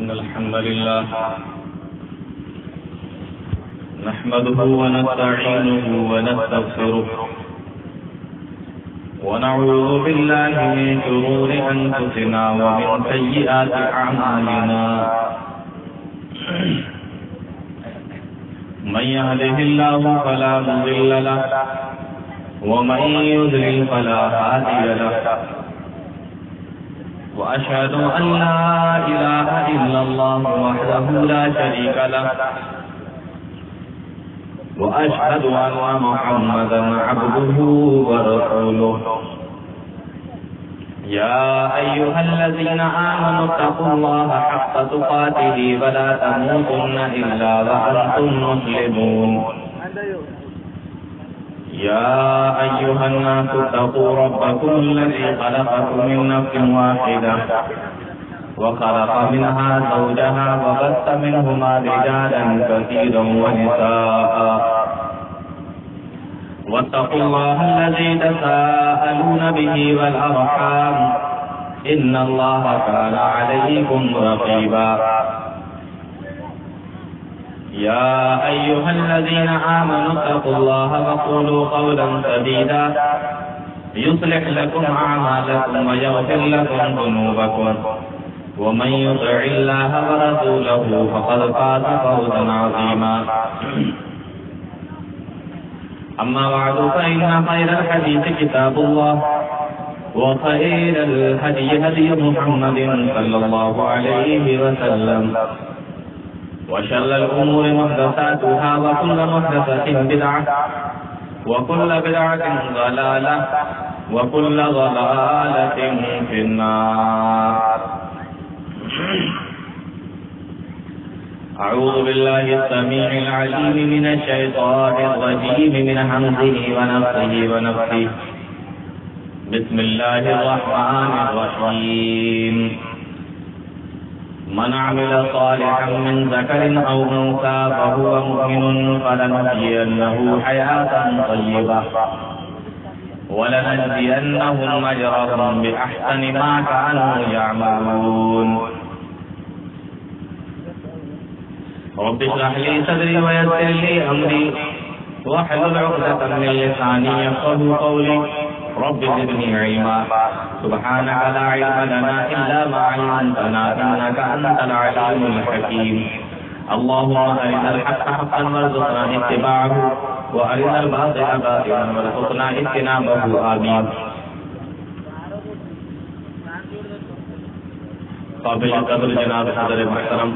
إن الحمد لله نحمده ونستعينه ونستغفره ونعوذ بالله من شرور أنفسنا ومن سيئات أعمالنا من يهده الله فلا مضل له ومن يضلل فلا هادي له وأشهد أن لا إله إلا الله وحده لا شريك له وأشهد أن محمدا عبده ورسوله يا أيها الذين آمنوا اتقوا الله حق تقاته ولا تموتن إلا وأنتم مسلمون يا أيها الناس اتقوا ربكم الذي خلقكم من نفس واحدة وخلق منها زوجها وبث منهما رجالا كثيرا ونساء واتقوا الله الذي تساءلون به والأرحام إن الله كان عليكم رقيبا يا أيها الذين آمنوا اتقوا الله وقولوا قولا سديدا يصلح لكم أعمالكم ويغفر لكم ذنوبكم ومن يطع الله ورسوله فقد فاز فوزا عظيما أما بعد فإن خير الحديث كتاب الله وخير الهدي هدي محمد صلى الله عليه وسلم وشر الأمور محدثاتها وكل محدثة بدعة وكل بدعة ضلالة وكل ضلالة في النار. أعوذ بالله السميع العليم من الشيطان الرجيم من همزه ونفخه ونفثه. بسم الله الرحمن الرحيم. من عمل صالحا من ذكر أو أنثى فهو مؤمن فلنحيينه حياة طيبة ولنجزينهم أجرهم بأحسن ما كانوا يعملون. رب اشرح لي صدري ويسر لي أمري واحلل عقدة من لساني يفقهوا قولي. رب زدني علما. سبحانك لا علم لنا إلا ما علمتنا إنك أنت العليم الحكيم. اللهم أرنا الحق حقا وارزقنا اتباعه وأرنا الباطل باطلا وارزقنا اجتنابه. آمين. قابل قدر جناب صدر محترم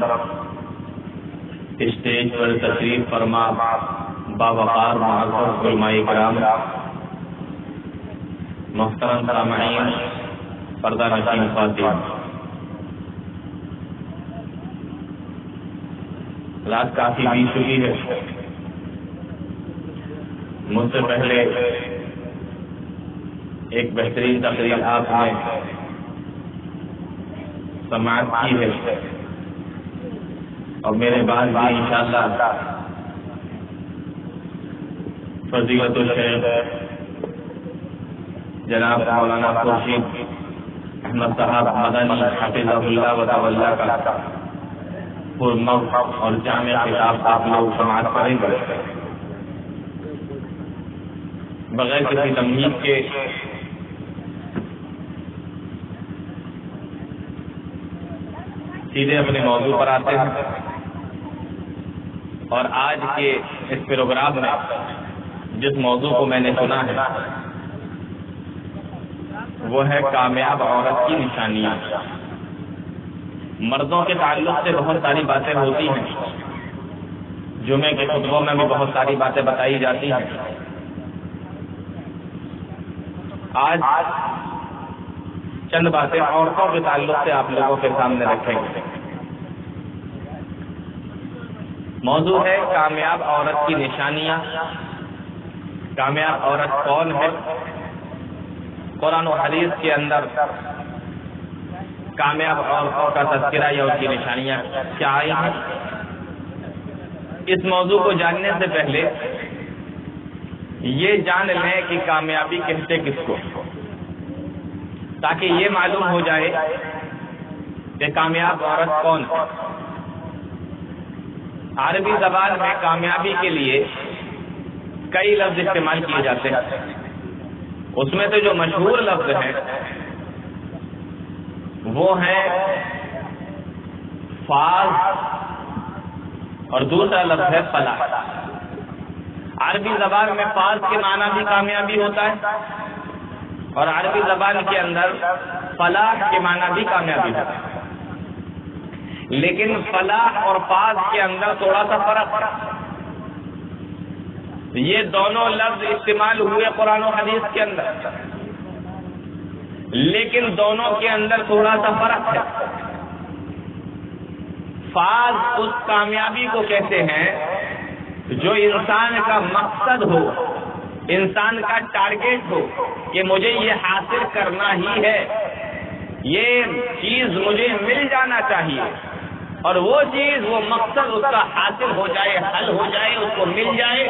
اسٹیج پر تشریف فرما باوقار معزز علماء کرام، محترم سامعین، پردہ نشین خواتین، رات کافی بیت چکی ہے. مجھ سے پہلے ایک بہترین تقریر آپ نے سماعت کی ہے اور میرے بعد بھی انشاءاللہ فضیلت الشیخ جناب مولانا خورشید احمد صاحب مدنی حفظہ اللہ و تولا کا پرمغز اور جامع خطاب آپ لوگ سماعت کریں گے. بغیر کسی تمہید کے سیدھے اپنے موضوع پر آتے ہیں اور آج کے اس پروگرام میں جس موضوع کو میں نے سنا ہے وہ ہے کامیاب عورت کی نشانیاں. مردوں کے تعلق سے بہت ساری باتیں ہوتی ہیں، جمعے کے خطبوں میں بھی بہت ساری باتیں بتائی جاتی ہیں. آج چند باتیں عورتوں کے تعلق سے آپ لوگوں کے سامنے رکھیں گے. موضوع ہے کامیاب عورت کی نشانیاں. کامیاب عورت کون ہے؟ قرآن و حدیث کے اندر کامیاب عورتوں کا تذکرہ یا ان کی نشانیاں کیا آئی ہیں. اس موضوع کو جاننے سے پہلے یہ جان لیں کہ کامیابی کہتے کس کو، تاکہ یہ معلوم ہو جائے کہ کامیاب عورت کون ہے. عربی زبان میں کامیابی کے لیے کئی لفظ استعمال کیے جاتے ہیں. اس میں تو جو مشہور لفظ ہیں وہ ہیں فاز اور دوسرا لفظ ہے فلاح. عربی زبان میں فاز کے معنی بھی کامیابی ہوتا ہے اور عربی زبان کے اندر فلاح کے معنی بھی کامیابی ہوتا ہے. لیکن فلاح اور فاز کے اندر تھوڑا سا فرق ہے. یہ دونوں لفظ استعمال ہوئے قرآن و حدیث کے اندر، لیکن دونوں کے اندر تھوڑا سا فرق ہے. فاز اس کامیابی کو کہتے ہیں جو انسان کا مقصد ہو، انسان کا ٹارگیٹ ہو کہ مجھے یہ حاصل کرنا ہی ہے، یہ چیز مجھے مل جانا چاہیے، اور وہ چیز وہ مقصد اس کا حاصل ہو جائے، حل ہو جائے، اس کو مل جائے،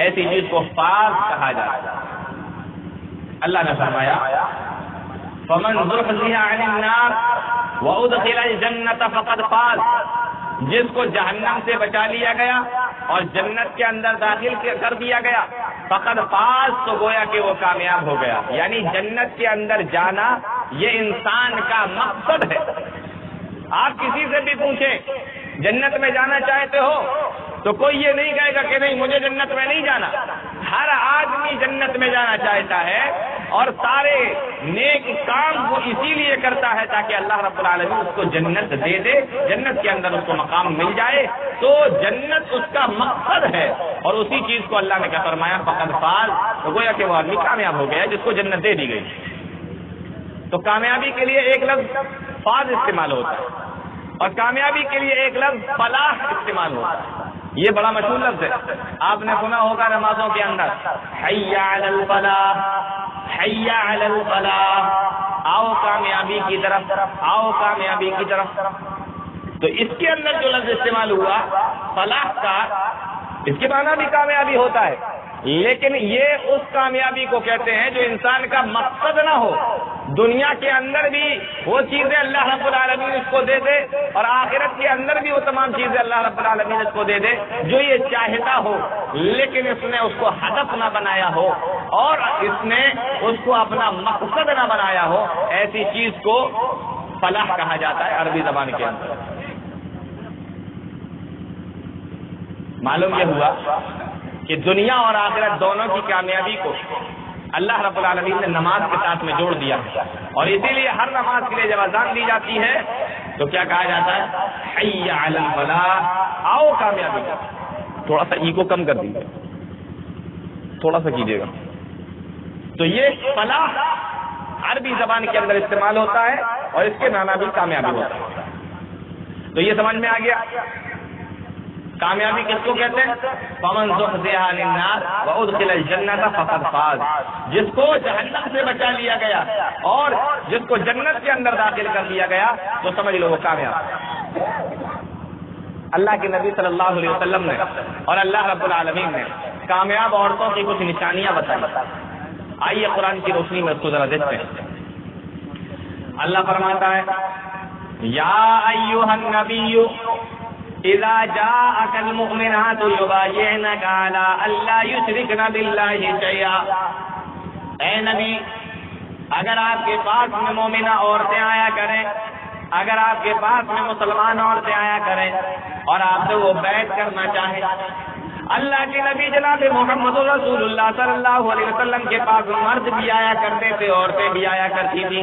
ایسی چیز کو فاز کہا جاتا ہے. اللہ نے فرمایا فمن زحزح عن النار وادخل الجنة فقد فاز. جس کو جہنم سے بچا لیا گیا اور جنت کے اندر داخل کر دیا گیا، فقد فاز، تو گویا کہ وہ کامیاب ہو گیا. یعنی جنت کے اندر جانا یہ انسان کا مقصد ہے. آپ کسی سے بھی پوچھیں جنت میں جانا چاہتے ہو تو کوئی یہ نہیں کہے گا کہ نہیں مجھے جنت میں نہیں جانا. ہر آدمی جنت میں جانا چاہتا ہے اور سارے نیک کام وہ اسی لیے کرتا ہے تاکہ اللہ رب العالمین اس کو جنت دے دے، جنت کے اندر اس کو مقام مل جائے. تو جنت اس کا مقصد ہے اور اسی چیز کو اللہ نے کیا فرمایا فقد فاز، تو گویا کہ وہ آدمی کامیاب ہو گیا جس کو جنت دے دی گئی. تو کامیابی کے لیے ایک لفظ فاز استعمال ہوتا ہے اور کامیابی کے لیے ایک لفظ فلاح استعمال ہوتا ہے. یہ بڑا مشہور لفظ ہے، آپ نے سنا ہوگا نمازوں کے اندر حی علی الفلاح، حی علی الفلاح، آؤ کامیابی کی طرف، آؤ کامیابی کی طرف. تو اس کے اندر جو لفظ استعمال ہوا فلاح کا، اس کے معنی بھی کامیابی ہوتا ہے، لیکن یہ اس کامیابی کو کہتے ہیں جو انسان کا مقصد نہ ہو. دنیا کے اندر بھی وہ چیزیں اللہ رب العالمین اس کو دے دے اور آخرت کے اندر بھی وہ تمام چیزیں اللہ رب العالمین اس کو دے دے جو یہ چاہتا ہو، لیکن اس نے اس کو ہدف نہ بنایا ہو اور اس نے اس کو اپنا مقصد نہ بنایا ہو. ایسی چیز کو فلاح کہا جاتا ہے عربی زبان کے اندر. معلوم یہ ہوا کہ دنیا اور آخرت دونوں کی کامیابی کو اللہ رب العالمین نے نماز کے ساتھ میں جوڑ دیا، اور اسی لیے ہر نماز کے لیے جب اذان دی جاتی ہے تو کیا کہا جاتا ہے حی علی الفلاح، آؤ کامیابی. تھوڑا سا ای کو کم کر دیجیے، تھوڑا سا کیجیے گا. تو یہ فلاح عربی زبان کے اندر استعمال ہوتا ہے اور اس کے معنی بھی کامیابی ہوتا ہے. تو یہ سمجھ میں آ گیا کامیابی کس کو کہتے ہیں؟ فمن زحزح عن النار وادخل الجنة فقد فاز. جس کو جہنم سے بچا لیا گیا اور جس کو جنت کے اندر داخل کر دیا گیا تو سمجھ لو وہ کامیاب. اللہ کے نبی صلی اللہ علیہ وسلم نے اور اللہ رب العالمین نے کامیاب عورتوں کی کچھ نشانیاں بتائی. آئیے قرآن کی روشنی میں اس کو ذرا دیکھتے ہیں. اللہ فرماتا ہے یا ایھا النبی اذا جاءك المؤمنات يبايعنك على الا يشركن بالله شيئا. اے نبی، اگر آپ کے پاس میں مومنہ عورتیں آیا کریں، اگر آپ کے پاس میں مسلمان عورتیں آیا کریں اور آپ سے وہ بیعت کرنا چاہیں، اللہ کے نبی جناب محمد رسول اللہ صلی اللہ علیہ وسلم کے پاس مرد بھی آیا کرتے تھے، عورتیں بھی آیا کرتی تھی،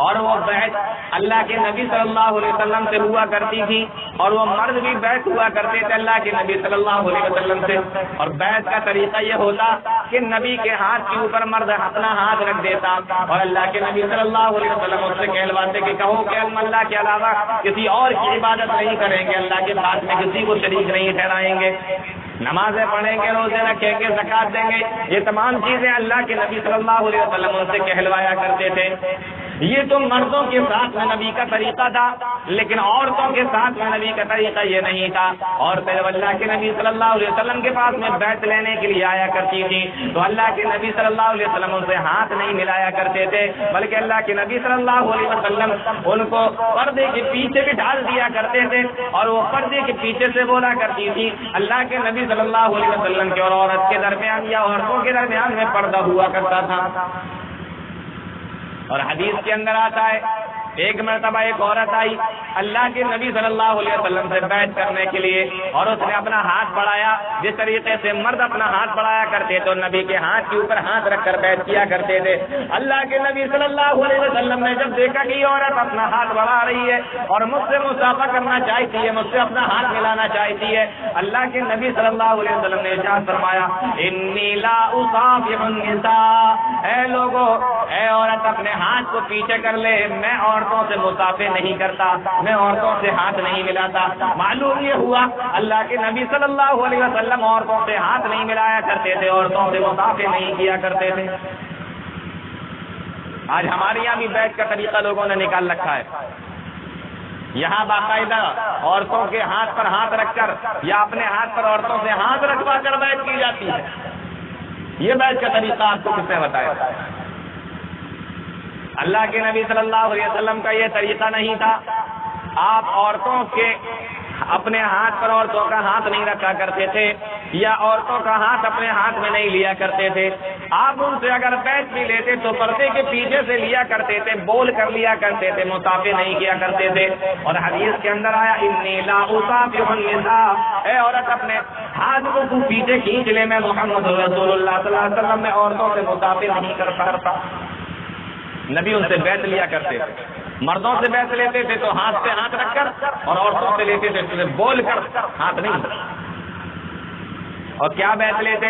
اور وہ بیعت اللہ کے نبی صلی اللہ علیہ وسلم سے ہوا کرتی تھی، اور وہ مرد بھی بیعت ہوا کرتے تھے اللہ کے نبی صلی اللہ علیہ وسلم سے. اور بیعت کا طریقہ یہ ہوتا کہ نبی کے ہاتھ کے اوپر مرد اپنا ہاتھ رکھ دیتا اور اللہ کے نبی صلی اللہ علیہ وسلم اس سے کہلواتے کہ کہو کہ ہم اللہ کے علاوہ کسی اور کی عبادت نہیں کریں گے، اللہ کے پاس میں کسی کو شریک نہیں ٹھہرائیں گے، نمازیں پڑھیں گے، روزے رکھیں گے، زکات دیں گے. یہ تمام چیزیں اللہ کے نبی صلی اللہ علیہ وسلم ان سے کہلوایا کرتے تھے. یہ تو مردوں کے ساتھ میں نبی کا طریقہ تھا، لیکن عورتوں کے ساتھ میں نبی کا طریقہ یہ نہیں تھا۔ عورتیں جب اللہ کے نبی صلی اللہ علیہ وسلم کے پاس میں بیعت لینے کے لیے آیا کرتی تھی تو اللہ کے نبی صلی اللہ علیہ وسلم ان سے ہاتھ نہیں ملایا کرتے تھے، بلکہ اللہ کے نبی صلی اللہ علیہ وسلم ان کو پردے کے پیچھے بھی ڈال دیا کرتے تھے، اور وہ پردے کے پیچھے سے بولا کرتی تھی اللہ کے نبی صلی اللہ علیہ وسلم کے اور عورت کے درمیان یا عورتوں کے درمیان میں پردہ ہوا کرتا تھا۔ اور حدیث کے اندر آتا ہے ایک مرتبہ ایک عورت آئی اللہ کے نبی صلی اللہ علیہ وسلم سے بیعت کرنے کے لیے، اور اس نے اپنا ہاتھ بڑھایا جس طریقے سے مرد اپنا ہاتھ بڑھایا کرتے تو نبی کے ہاتھ کے اوپر ہاتھ رکھ کر بیعت کیا کرتے تھے۔ اللہ کے نبی صلی اللہ علیہ وسلم نے جب دیکھا کہ یہ عورت اپنا ہاتھ بڑھا رہی ہے اور مجھ سے مصافحہ کرنا چاہتی ہے، مجھ سے اپنا ہاتھ ملانا چاہتی ہے، اللہ کے نبی صلی اللہ علیہ وسلم نے ارشاد فرمایا انی لا اصافح النساء، اے لوگوں، اے عورت اپنے ہاتھ کو پیچھے کر لے، میں عورتوں سے مصافحہ نہیں کرتا، میں عورتوں سے ہاتھ نہیں ملاتا۔ معلوم یہ ہوا اللہ کے نبی صلی اللہ علیہ وسلم عورتوں سے ہاتھ نہیں ملایا کرتے تھے، عورتوں سے مصافحہ نہیں کیا کرتے تھے۔ آج ہمارے یہاں بھی بیعت کا طریقہ لوگوں نے نکال رکھا ہے، یہاں باقاعدہ عورتوں کے ہاتھ پر ہاتھ رکھ کر یا اپنے ہاتھ پر عورتوں سے ہاتھ رکھوا کر بیعت کی جاتی ہے۔ یہ بیعت کا طریقہ آپ کو کس نے بتایا؟ اللہ کے نبی صلی اللہ علیہ وسلم کا یہ طریقہ نہیں تھا۔ آپ عورتوں کے اپنے ہاتھ پر عورتوں کا ہاتھ نہیں رکھا کرتے تھے یا عورتوں کا ہاتھ اپنے ہاتھ میں نہیں لیا کرتے تھے۔ آپ ان سے اگر بیعت بھی لیتے تو پردے کے پیچھے سے لیا کرتے تھے، بول کر لیا کرتے تھے، مصافحہ نہیں کیا کرتے تھے۔ اور حدیث کے اندر آیا انی لا اصافح النساء، اے عورت اپنے ہاتھ کو پیچھے کھینچ لے، میں محمد رسول اللہ صلی اللہ علیہ وسلم میں عورتوں سے مصافحہ نہیں کرتا۔ نبی ان سے بیعت لیا کرتے تھے، مردوں سے بیعت لیتے تھے تو ہاتھ سے ہاتھ رکھ کر، اور عورتوں سے لیتے تھے تو بول کر ہاتھ نہیں۔ اور کیا بیعت لیتے؟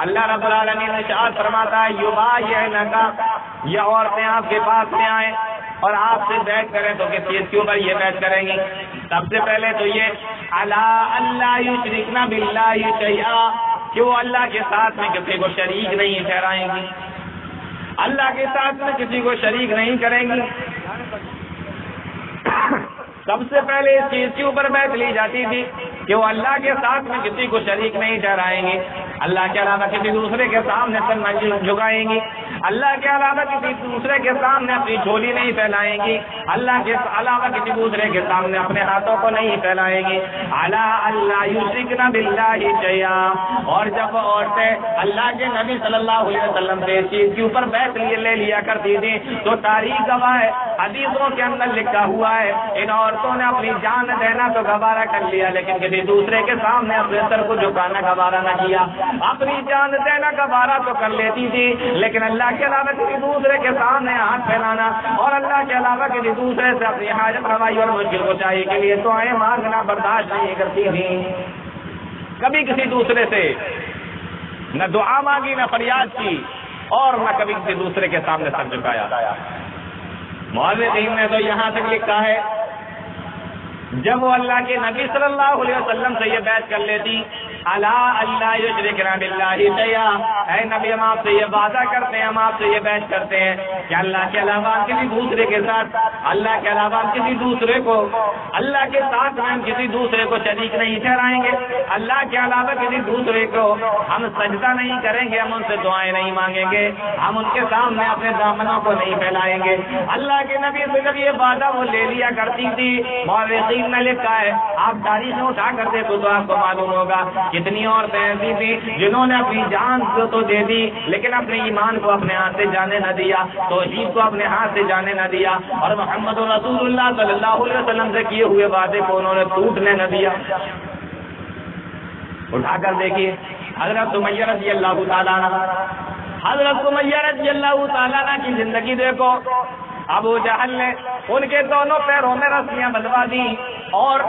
اللہ رب العالمین ارشاد فرماتا ہے یبایعنک، یہ عورتیں آپ کے پاس میں آئیں اور آپ سے بیعت کریں تو کس چیز کے اوپر یہ بیعت کریں گی؟ سب سے پہلے تو یہ الا اللہ یشرکن باللہ شیئا، کہ وہ اللہ کے ساتھ میں کسی کو شریک نہیں ٹھہرائیں گی، اللہ کے ساتھ میں کسی کو شریک نہیں کریں گی۔ سب سے پہلے اس چیز کے اوپر بیعت لی جاتی تھی کہ وہ اللہ کے ساتھ میں کسی کو شریک نہیں ٹھہرائیں گی، اللہ کے علاوہ کسی دوسرے کے سامنے سر نہ جھکائیں گی، اللہ کے علاوہ کسی دوسرے کے سامنے اپنی جھولی نہیں پھیلائیں گی، اللہ کے علاوہ کسی دوسرے کے سامنے اپنے ہاتھوں کو نہیں پھیلائیں گی۔ الا اللہ یشرکن باللہ شیئا، اور جب عورتیں اللہ کے نبی صلی اللہ علیہ وسلم سے اس چیز کے اوپر بیعت لے لیا کرتی تھی تو تاریخ گواہ ہے، حدیثوں کے اندر لکھا ہوا ہے ان عورتوں نے اپنی جان دینا تو گوارا کر لیا، لیکن کسی دوسرے کے سامنے اپنے سر کو جھکانا گوارا نہ کیا۔ اپنی جان دینا گوارا تو کر لیتی تھی، لیکن اللہ کے علاوہ کسی دوسرے کے سامنے ہاتھ پھیلانا اور اللہ کے علاوہ کسی دوسرے سے اپنی حاجت روائی اور مشکل کشائی کے لیے دعائیں مانگنا برداشت نہیں کرتی تھی۔ کبھی کسی دوسرے سے نہ دعا مانگی، نہ فریاد کی، اور نہ کبھی کسی دوسرے کے سامنے سر جھکایا۔ مؤرخین نے تو یہاں تک لکھا ہے جب وہ اللہ کے نبی صلی اللہ علیہ وسلم سے یہ بیعت کر لیتی الا اللہ یشرکن باللہ شیئا، اے نبی ہم آپ سے یہ وعدہ کرتے ہیں، ہم آپ سے یہ بیعت کرتے ہیں کہ اللہ کے علاوہ کسی دوسرے کے ساتھ، اللہ کے علاوہ کسی دوسرے کو، اللہ کے ساتھ ہم کسی دوسرے کو شریک نہیں ٹھہرائیں گے، اللہ کے علاوہ کسی دوسرے کو ہم سجدہ نہیں کریں گے، ہم ان سے دعائیں نہیں مانگیں گے، ہم ان کے سامنے اپنے دامنوں کو نہیں پھیلائیں گے۔ اللہ کے نبی سے جب یہ وعدہ وہ لے لیا کرتی تھی، مورخین نے لکھا ہے، آپ تاریخ میں اٹھا کر دیکھو تو آپ کو معلوم ہوگا کتنی عورتیں ایسی تھی جنہوں نے اپنی جان کو تو دے دی لیکن اپنے ایمان کو اپنے ہاتھ سے جانے نہ دیا، توحید کو اپنے ہاتھ سے جانے نہ دیا، اور محمد رسول اللہ صلی اللہ علیہ وسلم سے کیے ہوئے وعدے کو انہوں نے ٹوٹنے نہ دیا۔ اٹھا کر دیکھیے حضرت سمیہ رضی اللہ تعالیٰ عنہ، حضرت سمیہ رضی اللہ تعالیٰ عنہ کی زندگی دیکھو۔ ابو جہل نے ان کے دونوں پیروں میں رسیاں بندھوا دی اور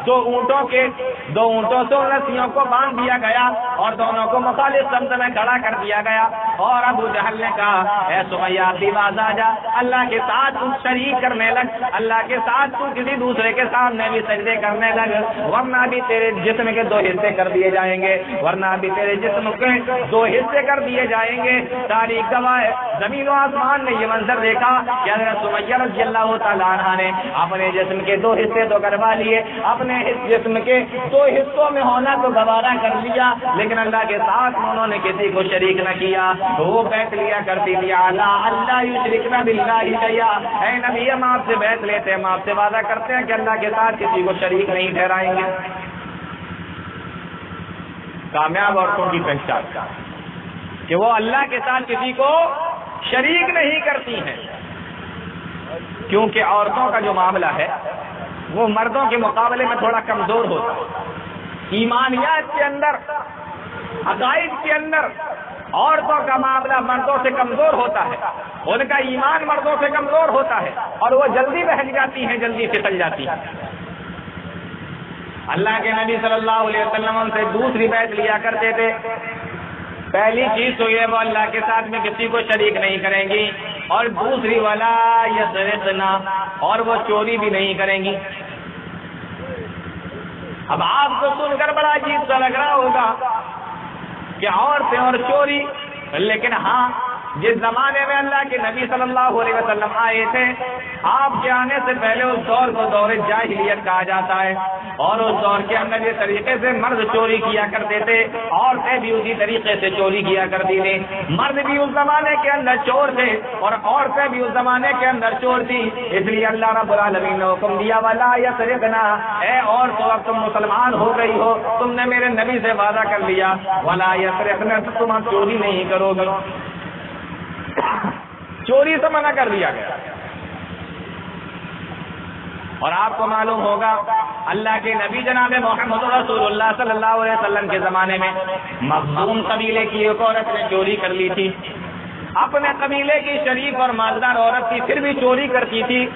دو اونٹوں سے رسیوں کو باندھ دیا گیا اور دونوں کو مخالف سمت میں کھڑا کر دیا گیا، اور ابو جہل نے کہا اے سمیہ بھی باز آ جا، اللہ کے ساتھ تم شریک کرنے لگ، اللہ کے ساتھ تم کسی دوسرے کے سامنے بھی سجدے کرنے لگ، ورنہ بھی تیرے جسم کے 2 حصے کر دیے جائیں گے، ورنہ بھی تیرے جسم کے 2 حصے کر دیے جائیں گے۔ تاریخ گواہ ہے زمین و آسمان نے یہ منظر دیکھا کہ حضرت سمیہ رضی اللہ تعالیٰ عنہ نے اپنے جسم کے 2 حصے تو کروا لیے، اپنے جسم کے 2 حصوں میں ہونا تو گوارا کر لیا، لیکن اللہ کے ساتھ انہوں نے کسی کو شریک نہ کیا، تو وہ بیعت لیا کرتی تھی اللہ یشرکن باللہ شیئا، اے نبی ہم آپ سے بیعت لیتے ہیں، ہم آپ سے وعدہ کرتے ہیں کہ اللہ کے ساتھ کسی کو شریک نہیں ٹھہرائیں گے۔ کامیاب عورتوں کی پہچان کہ وہ اللہ کے ساتھ کسی کو شریک نہیں کرتی ہیں، کیونکہ عورتوں کا جو معاملہ ہے وہ مردوں کے مقابلے میں تھوڑا کمزور ہوتا ہے، ایمانیات کے اندر، عقائد کے اندر عورتوں کا معاملہ مردوں سے کمزور ہوتا ہے، ان کا ایمان مردوں سے کمزور ہوتا ہے اور وہ جلدی بہک جاتی ہیں، جلدی پھسل جاتی ہیں۔ اللہ کے نبی صلی اللہ علیہ وسلم سے دوسری بیعت لیا کرتے تھے، پہلی چیز تو یہ وہ اللہ کے ساتھ میں کسی کو شریک نہیں کریں گی، اور دوسری ولا یسرقن، اور وہ چوری بھی نہیں کریں گی۔ اب آپ کو سن کر بڑا عجیب سا لگ رہا ہوگا کہ عورتیں اور چوری، لیکن ہاں جس زمانے میں اللہ کے نبی صلی اللہ علیہ وسلم آئے تھے، آپ کے آنے سے پہلے اس دور کو دور جاہلیت کہا جاتا ہے، اور اس دور کے اندر جس طریقے سے مرد چوری کیا کرتے تھے، عورتیں بھی اسی طریقے سے چوری کیا کرتی تھی۔ مرد بھی اس زمانے کے اندر چور تھے اور عورتیں بھی اس زمانے کے اندر چور تھی، اس لیے اللہ رب العالمین نے حکم دیا ولا یسرقن، اے عورتوں اب تم مسلمان ہو گئی ہو، تم نے میرے نبی سے وعدہ کر لیا ولا یسرقن، تم چوری نہیں کرو گے، چوری سے منع کر دیا گیا۔ اور آپ کو معلوم ہوگا اللہ کے نبی جناب محمد رسول اللہ صلی اللہ علیہ وسلم کے زمانے میں مخزوم قبیلے کی ایک عورت نے چوری کر لی تھی، اپنے قبیلے کی شریف اور مالدار عورت تھی، پھر بھی چوری کرتی تھی۔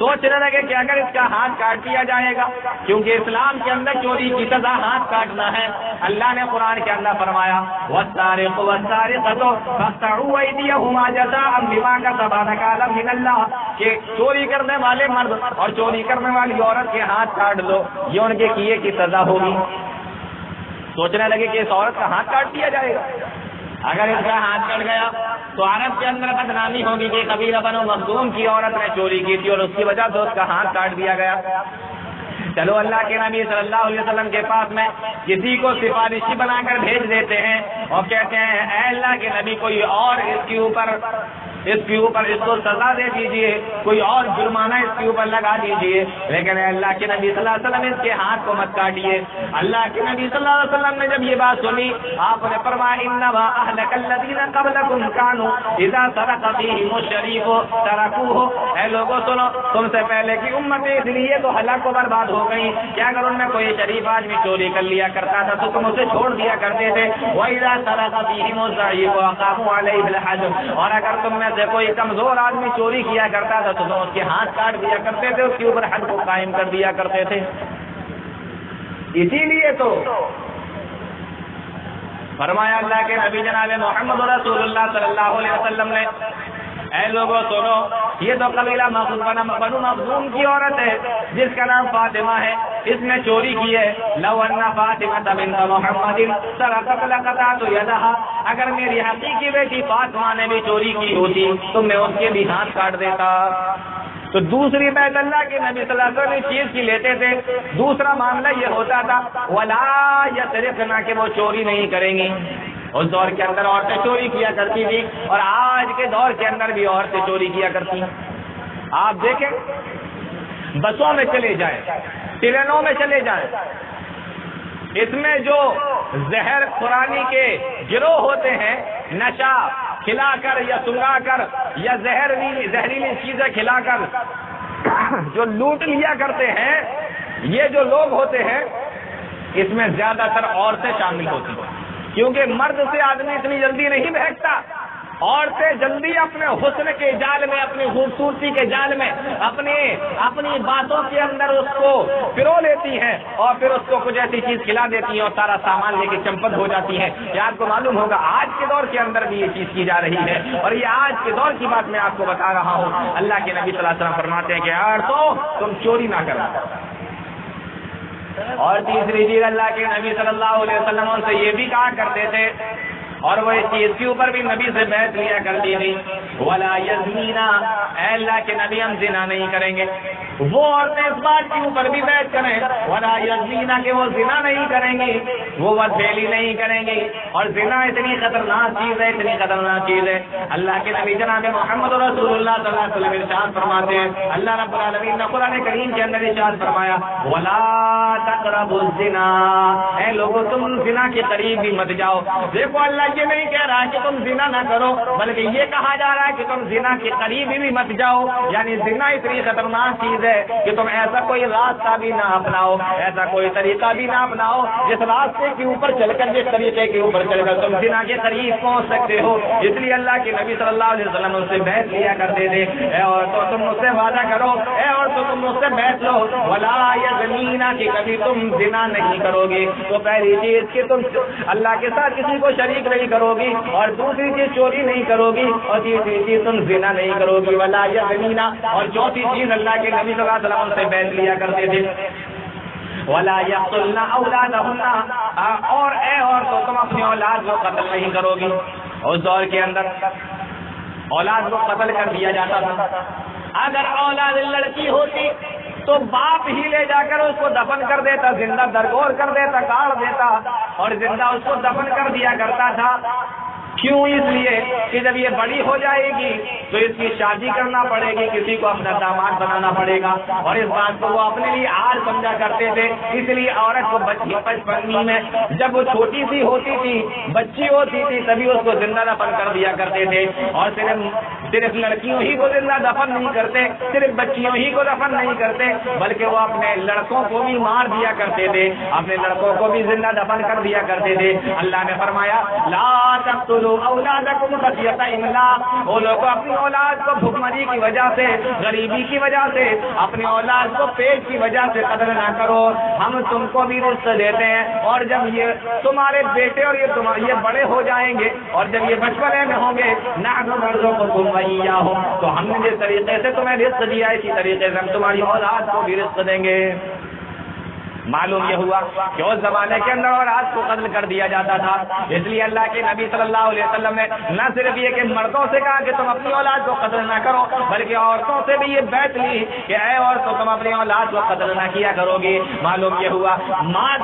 سوچنے لگے کہ اگر اس کا ہاتھ کاٹ دیا جائے گا، کیونکہ اسلام کے اندر چوری کی سزا ہاتھ کاٹنا ہے۔ اللہ نے قرآن کے اندر فرمایا والسارق والسارقۃ فاقطعوا ایدیہما جزاء بما کسبا نکالا من اللہ، کہ چوری کرنے والے مرد اور چوری کرنے والی عورت کے ہاتھ کاٹ دو، یہ ان کے کیے کی سزا ہوگی۔ سوچنے لگے کہ اس عورت کا ہاتھ کاٹ دیا جائے گا، اگر اس کا ہاتھ کٹ گیا تو عرب کے اندر بدنامی ہوگی کہ قبیلہ بنو مخزوم کی عورت نے چوری کی تھی اور اس کی وجہ سے اس کا ہاتھ کاٹ دیا گیا۔ چلو اللہ کے نبی صلی اللہ علیہ وسلم کے پاس میں کسی کو سفارشی بنا کر بھیج دیتے ہیں اور کہتے ہیں اے اللہ کے نبی کوئی اور اس کے اوپر اس کو سزا دے دیجئے، کوئی اور جرمانہ اس کے اوپر لگا دیجئے، لیکن اے اللہ کے نبی صلی اللہ علیہ وسلم اس کے ہاتھ کو مت کاٹیے۔ اللہ کے نبی صلی اللہ علیہ وسلم نے جب یہ بات سنی، آپ نے فرمایا انما اهلك الذين قبلكم كانوا اذا سرق فيهم الشريف تركوه، اے لوگوں سنو، تم سے پہلے کی امتیں اس لیے تو ہلاک و برباد ہو گئی کہ اگر ان میں کوئی شریف آدمی چوری کر لیا کرتا تھا تو تم اسے چھوڑ دیا کرتے تھے، واذا سرق فيهم الضعيف وقاموا عليه بالحد، اور اگر تم میں سے کوئی کمزور آدمی چوری کیا کرتا تھا تو اس کے ہاتھ کاٹ دیا کرتے تھے، اس کے اوپر حد کو قائم کر دیا کرتے تھے۔ اسی لیے تو فرمایا اللہ کے نبی جناب محمد رسول اللہ صلی اللہ علیہ وسلم نے اے لوگوں سنو، یہ تو قبیلہ بنو مخزوم کی عورت ہے جس کا نام فاطمہ ہے، اس نے چوری کی ہے۔ لو ان فاطمہ بنت محمد سرقت لقطعت یدها، اگر میری حقیقی بیٹی فاطمہ نے بھی چوری کی ہوتی تو میں اس کے بھی ہاتھ کاٹ دیتا۔ تو دوسری بیعت اللہ کے نبی صلی اللہ علیہ وسلم چیز کی لیتے تھے، دوسرا معاملہ یہ ہوتا تھا ولا یسرقن، کہ وہ چوری نہیں کریں گی۔ اس دور کے اندر عورتیں چوری کیا کرتی تھی اور آج کے دور کے اندر بھی عورتیں چوری کیا کرتی ہیں۔ آپ دیکھیں بسوں میں چلے جائیں، ٹرینوں میں چلے جائیں، اس میں جو زہر خورانی کے گروہ ہوتے ہیں، نشہ کھلا کر یا سنگا کر یا زہریلی چیزیں کھلا کر جو لوٹ لیا کرتے ہیں، یہ جو لوگ ہوتے ہیں اس میں زیادہ تر عورتیں شامل ہوتی ہیں، کیونکہ مرد سے آدمی اتنی جلدی نہیں بہکتا، عورتیں جلدی اپنے حسن کے جال میں، اپنی خوبصورتی کے جال میں اپنی باتوں کے اندر اس کو پرو لیتی ہیں اور پھر اس کو کچھ ایسی چیز کھلا دیتی ہیں اور سارا سامان لے کے چمپت ہو جاتی ہیں۔ یہ آپ کو معلوم ہوگا آج کے دور کے اندر بھی یہ چیز کی جا رہی ہے، اور یہ آج کے دور کی بات میں آپ کو بتا رہا ہوں۔ اللہ کے نبی صلی اللہ علیہ وسلم فرماتے ہیں کہ عورتوں تم چوری نہ کرنا۔ اور تیسری چیز اللہ کے نبی صلی اللہ علیہ وسلم سے یہ بھی کہا کرتے تھے اور وہ اس چیز کے اوپر بھی نبی سے بیعت لیا کرتی تھی ولا یزنینا، اے اللہ کے نبی ہم زنا نہیں کریں گے. وہ عورتیں اس بات کے اوپر بھی بیعت کریں ولا یزنینا کہ وہ زنا نہیں کریں گی، وہ بدفعلی نہیں کریں گی. اور زنا اتنی خطرناک چیز ہے، اتنی خطرناک چیز ہے. اللہ کے نبی جناب محمد رسول اللہ صلی اللہ علیہ وسلم ارشاد فرماتے ہیں، اللہ رب العالمین نے قرآن کریم کے اندر ارشاد فرمایا ولا تقربوا الزنا، اے لوگوں تم زنا کے قریب بھی مت جاؤ. دیکھو اللہ یہ نہیں کہہ رہا کہ تم زنا نہ کرو، بلکہ یہ کہا جا رہا ہے کہ تم زنا کے قریب بھی مت جاؤ. یعنی زنا اتنی خطرناک چیز ہے کہ تم ایسا کوئی راستہ بھی نہ اپناؤ، ایسا کوئی طریقہ بھی نہ اپناؤ جس راستے کے اوپر چل کر، جس طریقے کے اوپر چل کر تم زنا کے قریب پہنچ سکتے ہو. اس لیے اللہ کے نبی صلی اللہ علیہ وسلم ان سے بیعت لیا کرتے تھے، اے عورتوں تم مجھ سے وعدہ کرو، اے عورتوں تم مجھ سے بیعت لو ولا یزنینا کہ کبھی تم زنا نہیں کرو گے. تو پہلی چیز کہ تم اللہ کے ساتھ کسی کو شریک نہیں کرو گی، اور دوسری چیز چوری نہیں کرو گی، اور تیسری چیز تم زنا نہیں کرو گی ولا یزنینا. اور چوتھی چیز اللہ کے نبی صلی اللہ علیہ وسلم سے بیعت لیا کرتے تھے ولا یقتلن اولادہن، اور اے عورتوں تم اپنی اولاد کو قتل نہیں کرو گی. اس دور کے اندر اولاد کو قتل کر دیا جاتا تھا. اگر اولاد لڑکی ہوتی تو باپ ہی لے جا کر اس کو دفن کر دیتا، زندہ درگور کر دیتا، کاٹ دیتا اور زندہ اس کو دفن کر دیا کرتا تھا. کیوں؟ اس لیے کہ جب یہ بڑی ہو جائے گی تو اس کی شادی کرنا پڑے گی، کسی کو اپنا داماد بنانا پڑے گا، اور اس بات کو وہ اپنے لیے آر سمجھا کرتے تھے. اس لیے عورت کو بچپن میں جب وہ چھوٹی سی ہوتی تھی، بچی ہوتی تھی، تبھی اس کو زندہ دفن کر دیا کرتے تھے. اور صرف لڑکیوں ہی کو زندہ دفن نہیں کرتے، صرف بچیوں ہی کو دفن نہیں کرتے، بلکہ وہ اپنے لڑکوں کو بھی مار دیا کرتے تھے، اپنے لڑکوں کو بھی زندہ دفن کر دیا کرتے تھے. اللہ نے فرمایا لا تقتلوا اولادکم خشیۃ املاق، وہ لوگ اپنی اولاد کو بھوکمری کی وجہ سے، غریبی کی وجہ سے، اپنی اولاد کو پیٹ کی وجہ سے قتل نہ کرو. ہم تم کو بھی رزق دیتے ہیں، اور جب یہ تمہارے بیٹے اور یہ بڑے ہو جائیں گے اور جب یہ بچپنے میں ہوں گے نحن نرزقکم وإیاہم، تو ہم نے جس طریقے سے تمہیں رزق دیا اسی طریقے سے ہم تمہاری اولاد کو بھی رزق دیں گے. معلوم یہ ہوا کہ اس زمانے کے اندر اولاد کو قتل کر دیا جاتا تھا. اس لیے اللہ کے نبی صلی اللہ علیہ وسلم نے نہ صرف یہ کہ مردوں سے کہا کہ تم اپنی اولاد کو قتل نہ کرو، بلکہ عورتوں سے بھی یہ بیعت لی کہ اے عورتوں تم اپنی اولاد کو قتل نہ کیا کرو گی. معلوم یہ ہوا ماں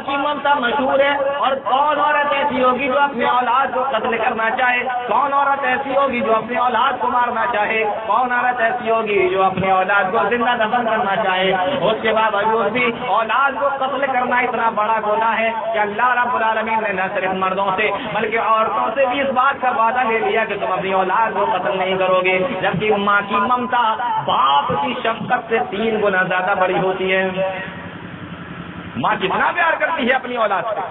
کی ممتا مشہور ہے. اور کون عورت ایسی ہوگی جو اپنی اولاد کو قتل کرنا چاہے؟ کون عورت ایسی ہوگی جو اپنی اولاد کو مارنا چاہے؟ کون عورت ایسی ہوگی جو اپنی اولاد کو زندہ دفن کرنا چاہے؟ اس کے بعد بھی اولاد کو قتل کرنا اتنا بڑا گناہ ہے کہ اللہ رب العالمین نے نہ صرف مردوں سے بلکہ عورتوں سے بھی اس بات کا وعدہ لے لیا کہ تم اپنی اولاد کو قتل نہیں کرو گے. جبکہ ماں کی ممتا باپ کی شفقت سے 3 گنا زیادہ بڑی ہوتی ہے. ماں کتنا پیار کرتی ہے اپنی اولاد سے.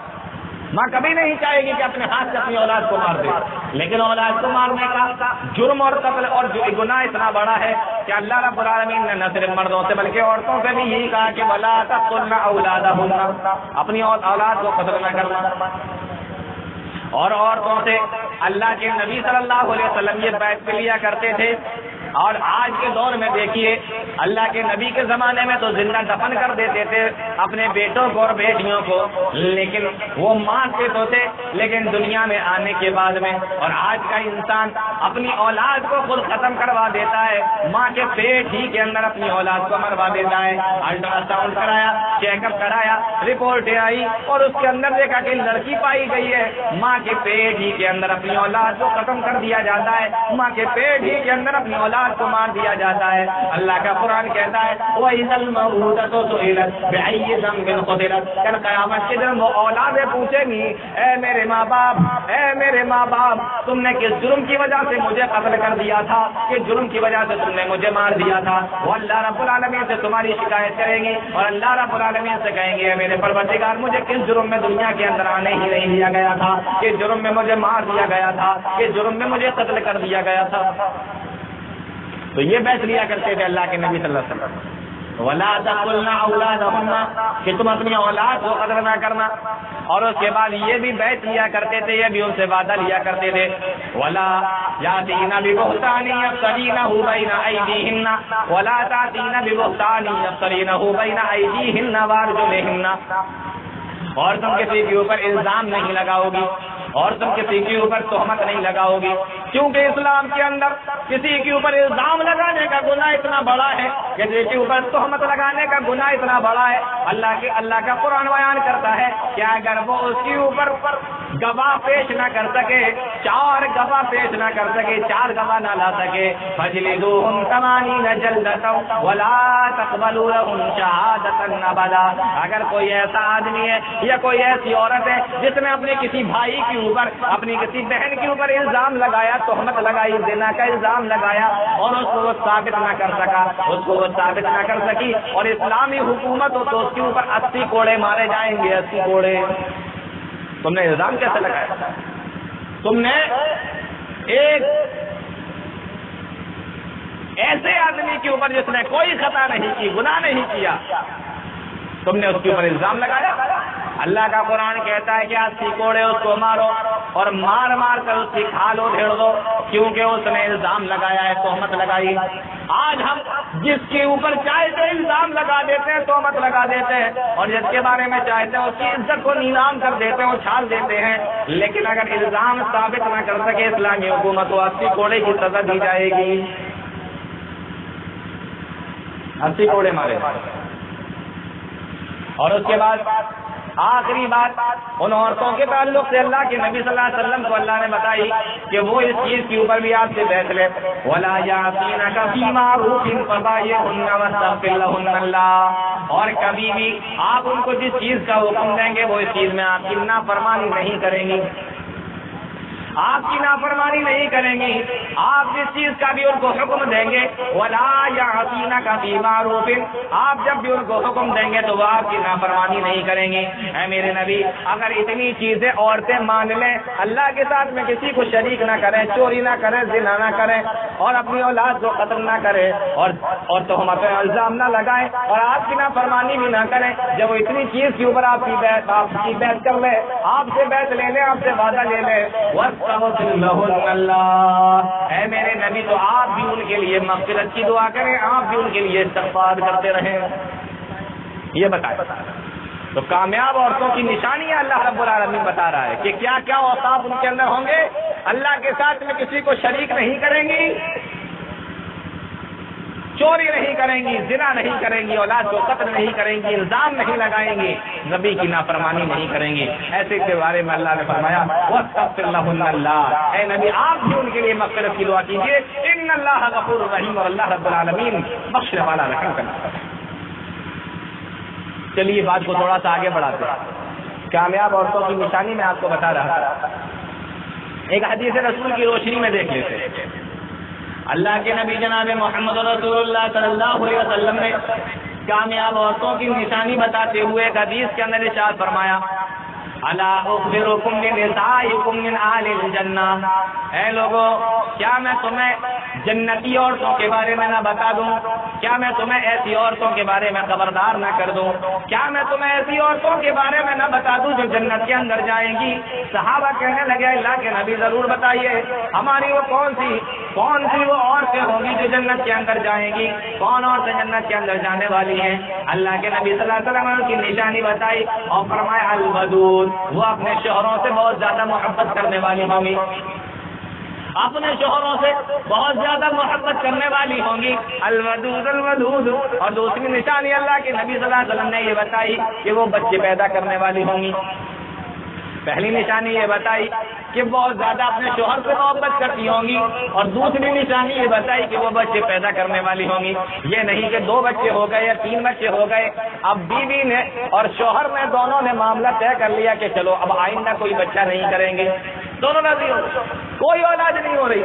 ماں کبھی نہیں چاہے گی کہ اپنے ہاتھ سے اپنی اولاد کو مار دے، لیکن اولاد کو مارنے کا جرم اور قتل اور گناہ اتنا بڑا ہے کہ اللہ رب العالمین نے نہ صرف مردوں سے بلکہ عورتوں سے بھی یہی کہا کہ ولا تقتلن اولادہن، اپنی اولاد کو قتل نہ کرنا. اور عورتوں سے اللہ کے نبی صلی اللہ علیہ وسلم یہ بیعت لیا کرتے تھے. اور آج کے دور میں دیکھیے اللہ کے نبی کے زمانے میں تو زندہ دفن کر دیتے تھے اپنے بیٹوں کو اور بیٹیوں کو، لیکن وہ مارتے تو تھے، لیکن دنیا میں آنے کے بعد میں اور آج کا انسان اپنی اولاد کو خود ختم کروا دیتا ہے. ماں کے پیٹ ہی کے اندر اپنی اولاد کو مروا دیتا ہے. الٹرا ساؤنڈ کرایا، چیک اپ کرایا، رپورٹیں آئی اور اس کے اندر دیکھا کہ لڑکی پائی گئی ہے. ماں کے پیٹ ہی کے اندر اپنی اولاد کو ختم کر دیا جاتا ہے، ماں کے پیٹ ہی کے اندر اپنی اولاد کو مار دیا جاتا ہے. اللہ کا قرآن کہتا ہے وَإِذَا الْمَوْءُودَةُ سُئِلَتْ بِأَيِّ ذَنبٍ قُتِلَتْ، کل قیامت کے دن وہ اولادیں پوچھیں گی اے میرے ماں باپ، اے میرے ماں باپ، تم نے کس جرم کی وجہ سے مجھے قتل کر دیا تھا، کس جرم کی وجہ سے تم نے مجھے مار دیا تھا. وہ اللہ رب العالمین سے تمہاری شکایت کریں گی اور اللہ رب العالمین سے کہیں گے میرے پروردگار مجھے کس جرم میں دنیا کے اندر آنے ہی نہیں دیا گیا تھا، کس جرم میں مجھے مار دیا گیا تھا، کس جرم میں مجھے قتل کر دیا گیا تھا. تو یہ بیعت لیا کرتے تھے اللہ کے نبی صلی اللہ علیہ وسلم ولا تقتلن اولادہن، کہ تم اپنی اولاد کو قتل نہ کرنا. اور اس کے بعد یہ بھی بیعت لیا کرتے تھے، یہ بھی ان سے وعدہ لیا کرتے تھے ولا یاتین ببہتان یفترینہ بین ایدیہن ولا تاتین ببہتان یفترینہ بین ایدیہن وارجلہن. اور تم کسی کے اوپر الزام نہیں لگاؤ گی اور تم کسی کے اوپر تہمت نہیں لگاؤ گی، کیونکہ اسلام کے اندر کسی کے اوپر الزام لگانے کا گناہ اتنا بڑا ہے، کسی کے اوپر تہمت لگانے کا گناہ اتنا بڑا ہے۔ اللہ کا قرآن بیان کرتا ہے کہ اگر وہ اس کے اوپر گواہ پیش نہ کر سکے، 4 گواہ پیش نہ کر سکے، 4 گواہ نہ لا سکے، فَجْلِدُوهُمْ 80 جَلْدَةً وَلَا تَقْبَلُوا لَهُمْ شَهَادَةً أَبَدًا۔ اگر کوئی ایسا آدمی ہے یا کوئی ایسی عورت ہے جس نے اپنے کسی بھائی کے اوپر، اپنی کسی بہن کے اوپر الزام لگایا، تہمت لگائی، زنا کا الزام لگایا اور اس کو وہ ثابت نہ کر سکا، اس کو وہ ثابت نہ کر سکی اور اسلامی حکومت ہو تو اس کے اوپر 80 کوڑے مارے جائیں گے، 80 کوڑے۔ تم نے الزام کیسے لگایا؟ تم نے ایک ایسے آدمی کے اوپر جس نے کوئی خطا نہیں کی، گناہ نہیں کیا، تم نے اس کے اوپر الزام لگایا۔ اللہ کا قرآن کہتا ہے کہ 80 کوڑے اس کو مارو اور مار مار کر اس کی کھال ادھیڑ دو، کیونکہ اس نے الزام لگایا ہے، تہمت لگائی۔ آج ہم جس کے اوپر چاہتے ہیں الزام لگا دیتے ہیں، تہمت لگا دیتے ہیں، اور جس کے بارے میں چاہتے ہیں اس کی عزت کو نیلام کر دیتے ہیں، اچھال دیتے ہیں، لیکن اگر الزام ثابت نہ کر سکے اسلامی حکومت کو 80 کوڑے کی سزا دی جائے گی۔ 80 کوڑے مارے۔ اور اس کے بعد آخری بات ان عورتوں کے تعلق سے اللہ کے نبی صلی اللہ علیہ وسلم کو اللہ نے بتائی کہ وہ اس چیز کے اوپر بھی آپ سے بحث لے، وَلَا يَعْصِينَكَ فِي مَعْرُوفٍ فَبَايِعْهُنَّ وَاسْتَغْفِرْ لَهُنَّ اللَّهَ۔ اور کبھی بھی آپ ان کو جس چیز کا حکم دیں گے وہ اس چیز میں آپ کی نافرمانی نہیں کریں گی، آپ کی نافرمانی نہیں کریں گی، آپ جس چیز کا بھی ان کو حکم دیں گے، وَلَا يَعْصِينَكَ فِي مَعْرُوفٍ، آپ جب بھی ان کو حکم دیں گے تو وہ آپ کی نافرمانی نہیں کریں گی۔ اے میرے نبی، اگر اتنی چیزیں عورتیں مان لیں، اللہ کے ساتھ میں کسی کو شریک نہ کریں، چوری نہ کریں، زنا نہ کریں اور اپنی اولاد کو قتل نہ کریں اور تہمت الزام نہ لگائیں اور آپ کی نافرمانی بھی نہ کریں، جب وہ اتنی چیز کے اوپر آپ کی بیعت کر لیں، آپ سے بیعت لے لیں، آپ سے وعدہ لے لیں، اللہ، اے میرے نبی تو آپ بھی ان کے لیے مغفرت کی دعا کریں، آپ بھی ان کے لیے استغفار کرتے رہیں۔ یہ بتائیں تو کامیاب عورتوں کی نشانیاں اللہ رب العالمین بتا رہا ہے کہ کیا کیا اوصاف ان کے اندر ہوں گے۔ اللہ کے ساتھ میں کسی کو شریک نہیں کریں گی، چوری نہیں کریں گی، زنا نہیں کریں گی، اولاد کو قتل نہیں کریں گی، الزام نہیں لگائیں گی، نبی کی نافرمانی نہیں کریں گی۔ ایسے کے بارے میں اللہ نے فرمایا وَاسْتَغْفِرْ لَهُنَّ اللَّهُ، اے نبی آپ بھی ان کے لیے مغفرت کی دعا کیجیے، ان اللہ غفور رحیم، اور اللہ رب العالمین بخشنے والا رحم کرنے والا۔ چلیے بات کو تھوڑا سا آگے بڑھاتے ہیں۔ کامیاب عورتوں کی نشانی میں آپ کو بتا رہا تھا، ایک حدیث رسول کی روشنی میں دیکھ لیتے ہیں۔ اللہ کے نبی جناب محمد رسول اللہ صلی اللہ علیہ وسلم نے کامیاب عورتوں کی نشانی بتاتے ہوئے ایک حدیث کے اندر ارشاد فرمایا، الا اخبرکم بنسائکم من اہل الجنہ، اے لوگوں کیا میں تمہیں جنتی عورتوں کے بارے میں نہ بتا دوں؟ کیا میں تمہیں ایسی عورتوں کے بارے میں خبردار نہ کر دوں؟ کیا میں تمہیں ایسی عورتوں کے بارے میں نہ بتا دوں جو جنت کے اندر جائیں گی؟ صحابہ کہنے لگے اللہ کے نبی ضرور بتائیے ہماری وہ کون سی وہ عورتیں ہوں گی جو جنت کے اندر جائیں گی؟ کون عورتیں جنت کے اندر جانے والی ہیں؟ اللہ کے نبی صلی اللہ علیہ وسلم کی نشانی بتائی اور فرمایا الودود، وہ اپنے شوہروں سے بہت زیادہ محبت کرنے والی ہوں گی، اپنے شوہروں سے بہت زیادہ محبت کرنے والی ہوں گی، الودود الودود۔ اور دوسری نشانی اللہ کے نبی صلی اللہ علیہ وسلم نے یہ بتائی کہ وہ بچے پیدا کرنے والی ہوں گی۔ پہلی نشانی یہ بتائی کہ بہت زیادہ اپنے شوہر سے محبت کرتی ہوں گی، اور دوسری نشانی یہ بتائی کہ وہ بچے پیدا کرنے والی ہوں گی۔ یہ نہیں کہ 2 بچے ہو گئے یا 3 بچے ہو گئے، اب بیوی نے اور شوہر نے دونوں نے معاملہ طے کر لیا کہ چلو اب آئندہ کوئی بچہ نہیں کریں گے، دونوں راضی ہو گئے، کوئی اولاد نہیں ہو رہی،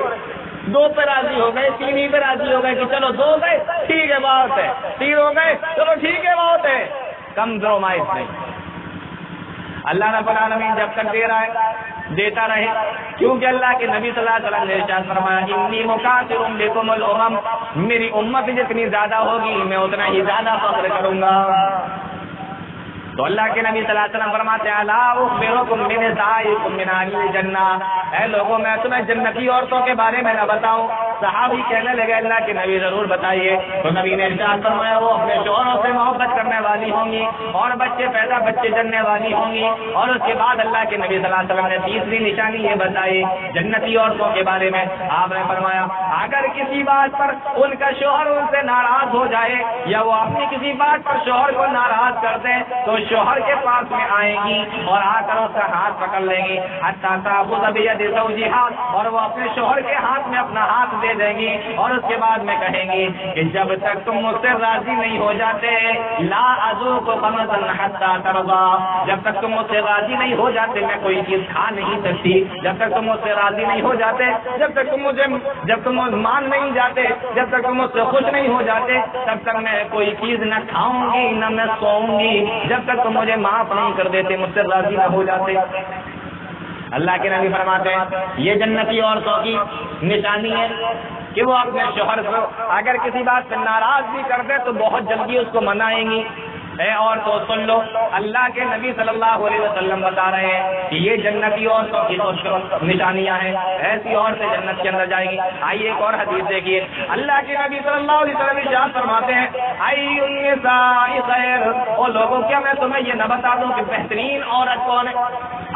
2 پہ راضی ہو گئے، 3 ہی پہ راضی ہو گئے کہ چلو 2 گئے ٹھیک ہے بہت ہے، 3 ہو گئے چلو ٹھیک ہے بہت ہے، کمپرومائز نہیں۔ اللہ رب العالمین جب تک دے رہا ہے دیتا رہے، کیونکہ اللہ کے نبی صلی اللہ علیہ وسلم نے ارشاد فرمایا انی مکاثر بکم الامم، میری امت جتنی زیادہ ہوگی میں اتنا ہی زیادہ فخر کروں گا۔ تو اللہ کے نبی صلی اللہ علیہ وسلم فرماتے ہیں الا اخبرکم بنسائکم من اہل الجنہ، اے لوگوں میں تمہیں جنتی عورتوں کے بارے میں نہ بتاؤں؟ صحابی کہنے لگے اللہ کے نبی ضرور بتائیے۔ تو نبی نے ارشاد فرمایا وہ اپنے شوہروں سے محبت کرنے والی والی ہوں گی اور بچے جننے والی ہوں گی. اور اس کے بعد اللہ کے نبی صلی اللہ علیہ وسلم نے تیسری نشانی یہ بتائی جنتی عورتوں کے بارے میں. آپ نے فرمایا اگر کسی بات پر ان کا شوہر ان سے ناراض ہو جائے یا وہ اپنی کسی بات پر شوہر کو ناراض کر دیں تو شوہر کے پاس میں آئیں گی اور آ کر اس کا ہاتھ پکڑ لیں گی حتیٰ تأخذ بید زوجہا, اور وہ اپنے شوہر کے ہاتھ میں اپنا ہاتھ دے دیں گی اور اس کے بعد میں کہیں گی کہ جب تک تم مجھ سے راضی نہیں ہو جاتے لا اذوق خمسا حتیٰ ترضا, جب تک تم مجھ سے راضی نہیں ہو جاتے میں کوئی چیز کھا نہیں سکتی, جب تک تم مجھ سے راضی نہیں ہو جاتے, جب تم مان نہیں جاتے, جب تک تم مجھ سے خوش نہیں ہو جاتے تب تک میں کوئی چیز نہ کھاؤں گی نہ میں سوؤں گی, جب تک تم مجھے معاف نہیں کر دیتے, مجھ سے راضی نہ ہو جاتے. اللہ کے نبی فرماتے ہیں یہ جنتی عورتوں کی نشانی ہے کہ وہ اپنے شوہر کو اگر کسی بات سے ناراض بھی کر دے تو بہت جلدی اس کو منائیں گی. اے اور تو سن لو, اللہ کے نبی صلی اللہ علیہ وسلم بتا رہے ہیں کہ یہ جنتی عورتوں کی نشانیاں ہیں, ایسی عورتیں جنت کے اندر جائیں گی. آئیے ایک اور حدیث دیکھیے, اللہ کے نبی صلی اللہ علیہ وسلم ارشاد فرماتے ہیں ای النساء خیر, او لوگوں کیا میں تمہیں یہ نہ بتا دوں کہ بہترین عورت کون ہے؟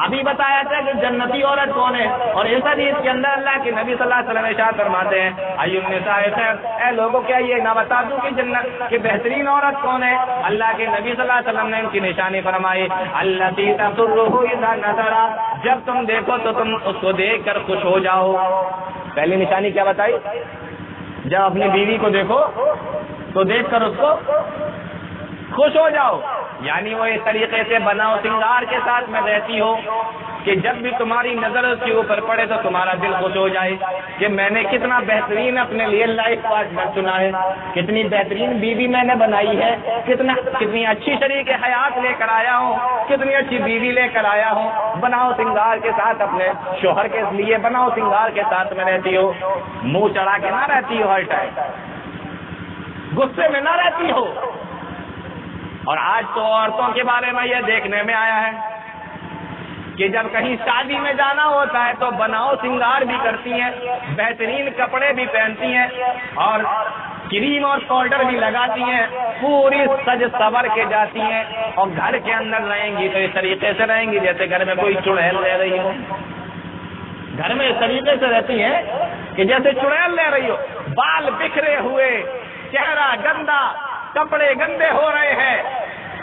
ابھی بتایا تھا کہ جنتی عورت کون ہے, اور اس حدیث کے اندر اللہ کے نبی صلی اللہ علیہ وسلم ارشاد فرماتے ہیں ای النساء خیر, اے لوگوں کیا یہ نہ بتا دوں کہ جنت کی بہترین عورت کون ہے؟ اللہ کے نبی صلی اللہ علیہ وسلم نے ان کی نشانی فرمائی التی تسرہ اذا نظر, جب تم دیکھو تو تم اس کو دیکھ کر خوش ہو جاؤ. پہلی نشانی کیا بتائی؟ جب اپنی بیوی کو دیکھو تو دیکھ کر اس کو خوش ہو جاؤ, یعنی وہ اس طریقے سے بناؤ سنگار کے ساتھ میں رہتی ہو کہ جب بھی تمہاری نظر اس کے اوپر پڑے تو تمہارا دل خوش ہو جائے کہ میں نے کتنا بہترین اپنے لیے لائف پارٹنر چنا ہے, کتنی بہترین بیوی میں نے بنائی ہے, کتنی اچھی شریک حیات لے کر آیا ہوں, کتنی اچھی بیوی لے کر آیا ہوں. بناؤ سنگار کے ساتھ اپنے شوہر کے لیے بناؤ سنگار کے ساتھ میں رہتی ہو, منہ چڑھا کے نہ رہتی ہو, ہر ٹائم غصے میں نہ رہتی ہو. اور آج تو عورتوں کے بارے میں یہ دیکھنے میں آیا ہے کہ جب کہیں شادی میں جانا ہوتا ہے تو بناؤ سنگار بھی کرتی ہیں, بہترین کپڑے بھی پہنتی ہیں اور کریم اور پاؤڈر بھی لگاتی ہیں, پوری سج سور کے جاتی ہیں, اور گھر کے اندر رہیں گی تو اس طریقے سے رہیں گی جیسے گھر میں کوئی چڑیل رہ رہی ہو. گھر میں اس طریقے سے رہتی ہیں کہ جیسے چڑیل لے رہی ہو, بال بکھرے ہوئے, چہرہ گندا, کپڑے گندے ہو رہے ہیں,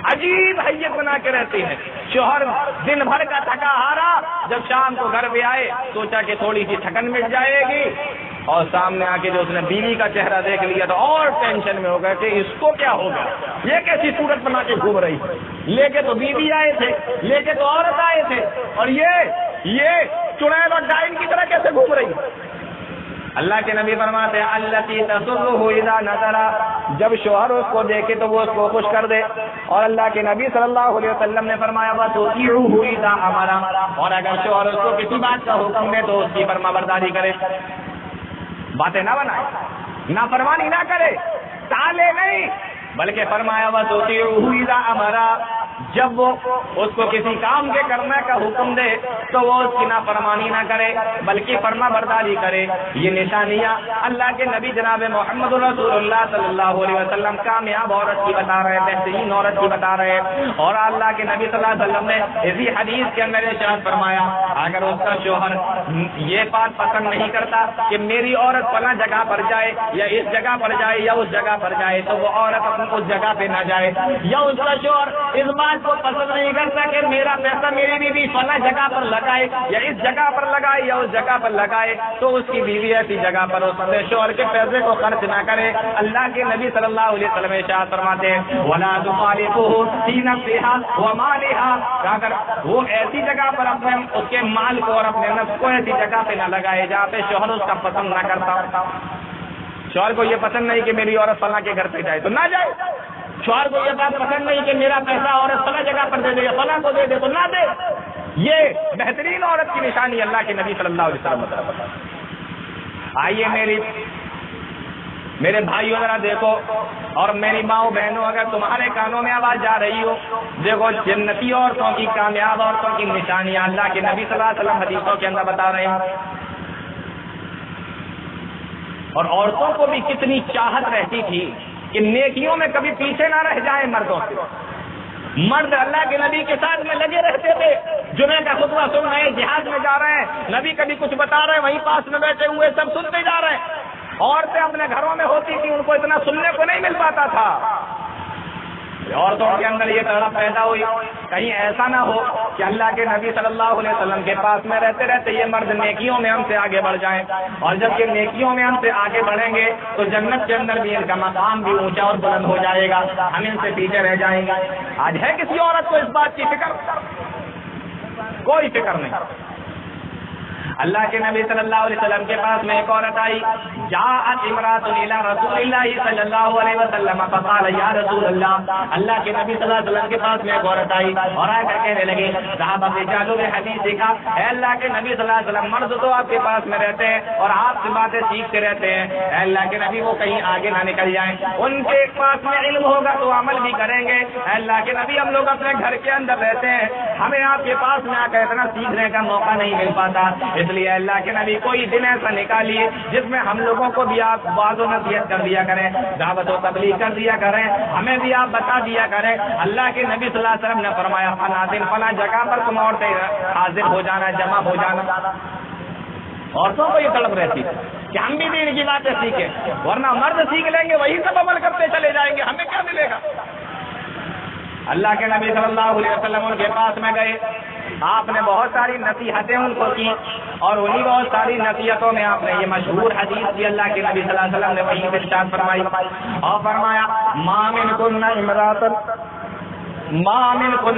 عجیب حیت بنا کے رہتی ہے. شوہر دن بھر کا تھکا ہارا جب شام کو گھر پہ آئے سوچا کہ تھوڑی سی تھکن مٹ جائے گی, اور سامنے آ کے جو اس نے بیوی کا چہرہ دیکھ لیا تو اور ٹینشن میں ہو گیا کہ اس کو کیا ہو گیا, یہ کیسی صورت بنا کے گھوم رہی, لے کے تو بیوی آئے تھے, لے کے تو عورت آئے تھے, اور یہ چڑیل اور ڈائن کی طرح کیسے گھوم رہی. اللہ کے نبی فرماتے ہیں التی تسرہ اذا نظر, جب شوہر اس کو دیکھے تو وہ اس کو خوش کر دے. اور اللہ کے نبی صلی اللہ علیہ وسلم نے فرمایا وتطیعہ اذا امر, اور اگر شوہر اس کو کسی بات کا حکم دے تو اس کی فرما برداری کرے, باتیں نہ بنائے, نافرمانی نہ کرے, ٹالے نہیں, بلکہ فرمایا وتطیعہ اذا امر, جب وہ اس کو کسی کام کے کرنے کا حکم دے تو وہ اس کی نافرمانی نہ کرے بلکہ فرما برداری کرے. یہ نشانیاں اللہ کے نبی جناب محمد رسول اللہ صلی اللہ علیہ وسلم کامیاب عورت کی بتا رہے ہیں, بہترین عورت کی بتا رہے ہیں. اور اللہ کے نبی صلی اللہ علیہ وسلم نے اسی حدیث کے اندر ارشاد فرمایا اگر اس کا شوہر یہ بات پسند نہیں کرتا کہ میری عورت فلاں جگہ پر جائے یا اس جگہ پر جائے یا اس جگہ پر جائے تو وہ عورت اس جگہ پہ نہ جائے, یا اس کا شوہر اس بات کو پسند نہیں کرتا کہ میرا پیسہ میری بیوی فلاں جگہ پر لگائے یا اس جگہ پر لگائے یا اس جگہ پر لگائے تو اس کی بیوی ایسی جگہ پر اس شوہر کے پیسے کو خرچ نہ کرے. اللہ کے نبی صلی اللہ علیہ وسلم ارشاد فرماتے ہیں ولا تخالفه في نفسها ومالها, اگر وہ ایسی جگہ پر اپنے اس کے مال کو اور اپنے نفس کو ایسی جگہ پہ نہ لگائے جہاں پہ شوہر اس کا پسند نہ کرتا. شوہر کو یہ پسند نہیں کہ میری عورت فلاں کے گھر پہ جائے تو نہ جائے, شوہر کو یہ بات پسند نہیں کہ میرا پیسہ عورت فلاں جگہ پر دے دے یا فلاں کو دے دے تو نہ دے. یہ بہترین عورت کی نشانی اللہ کے نبی صلی اللہ علیہ وسلم بتا. آئیے میرے بھائیوں ذرا دیکھو, اور میری ماؤں بہنوں اگر تمہارے کانوں میں آواز جا رہی ہو, دیکھو جنتی عورتوں کی, کامیاب عورتوں کی نشانیاں اللہ کے نبی صلی اللہ علیہ وسلم حدیثوں کے اندر بتا رہے ہیں. اور عورتوں کو بھی کتنی چاہت رہتی تھی کہ نیکیوں میں کبھی پیچھے نہ رہ جائیں مردوں سے. مرد اللہ کے نبی کے ساتھ میں لگے رہتے تھے, جمعہ کا خطبہ سن رہے ہیں, جہاد میں جا رہے ہیں, نبی کبھی کچھ بتا رہے ہیں, وہیں پاس میں بیٹھے ہوئے سب سنتے جا رہے ہیں. عورتیں اپنے گھروں میں ہوتی تھی, ان کو اتنا سننے کو نہیں مل پاتا تھا. عورتوں کے اندر یہ تڑپ پیدا ہوئی, کہیں ایسا نہ ہو کہ اللہ کے نبی صلی اللہ علیہ وسلم کے پاس میں رہتے رہتے یہ مرد نیکیوں میں ہم سے آگے بڑھ جائیں, اور جب یہ نیکیوں میں ہم سے آگے بڑھیں گے تو جنت کے اندر بھی ان کا مقام بھی اونچا اور بلند ہو جائے گا, ہم ان سے پیچھے رہ جائیں گے. آج ہے کسی عورت کو اس بات کی فکر؟ کوئی فکر نہیں. اللہ کے نبی صلی اللہ علیہ وسلم کے پاس میں ایک عورت آئی, جاءت امرأۃ الی رسول اللہ صلی اللہ علیہ وسلم فقال یا رسول اللہ, اللہ کے نبی صلی اللہ علیہ وسلم کے پاس میں ایک عورت آئی اور آ کر کہنے لگی, ذهب الرجال بحدیثک, اے اللہ کے نبی صلی اللہ علیہ وسلم, مرد تو آپ کے پاس میں رہتے ہیں اور آپ سے باتیں سیکھتے رہتے ہیں, اے اللہ کے نبی وہ کہیں آگے نہ نکل جائیں, ان کے پاس میں علم ہوگا تو عمل بھی کریں گے. اے اللہ کے نبی ہم لوگ اپنے گھر کے اندر رہتے ہیں, ہمیں آپ کے پاس میں آ کر اتنا سیکھنے کا موقع نہیں مل پاتا, اس لیے اللہ کے نبی کوئی دن ایسا نکالیے جس میں ہم لوگوں کو بھی آپ واعظ و نصیحت کر دیا کریں, دعوت و تبلیغ کر دیا کریں, ہمیں بھی آپ بتا دیا کریں. اللہ کے نبی صلی اللہ علیہ وسلم نے فرمایا, فلاں دن فلاں جگہ پر تم عورتیں حاضر ہو جانا, جمع ہو جانا. عورتوں کو یہ طلب رہتی ہے کہ ہم بھی دین کی باتیں سیکھیں, ورنہ مرد سیکھ لیں گے وہی سب عمل کرتے چلے جائیں گے, ہمیں کیا ملے گا. اللہ کے نبی صلی اللہ علیہ وسلم ان کے پاس میں گئے, آپ نے بہت ساری نصیحتیں ان کو کی, اور انہی بہت ساری نصیحتوں میں آپ نے یہ مشہور حدیث کی اللہ کے نبی صلی اللہ علیہ وسلم نے وہیں سے ارشاد فرمائی اور فرمایا, ما منکن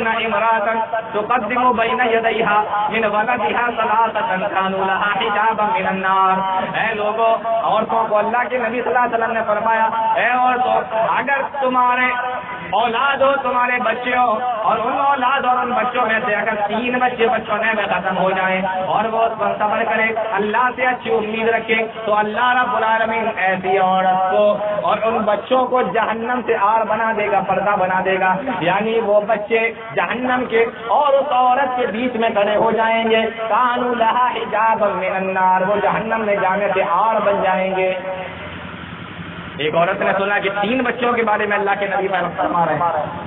امرأة تقدم بین یدیہا من ولدہا ثلاثة كانوا لہا حجابا من النار. اے لوگوں, عورتوں کو اللہ کے نبی صلی اللہ علیہ وسلم نے فرمایا, اے عورتوں, اگر تمہارے اولاد ہو, تمہارے بچے ہو, اور ان اولاد اور ان بچوں میں سے اگر 3 بچے بچپنے میں ختم ہو جائیں اور وہ صبر کرے, اللہ سے اچھی امید رکھے, تو اللہ رب العالمین ایسی عورت کو اور ان بچوں کو جہنم سے آڑ بنا دے گا, پردہ بنا دے گا. یعنی وہ بچے جہنم کے اور اس عورت کے بیچ میں کھڑے ہو جائیں گے, کانوا لہا حجابا من النار, وہ جہنم میں جانے سے آڑ بن جائیں گے. ایک عورت نے سنا کہ 3 بچوں کے بارے میں اللہ کے نبی فرما رہے ہیں.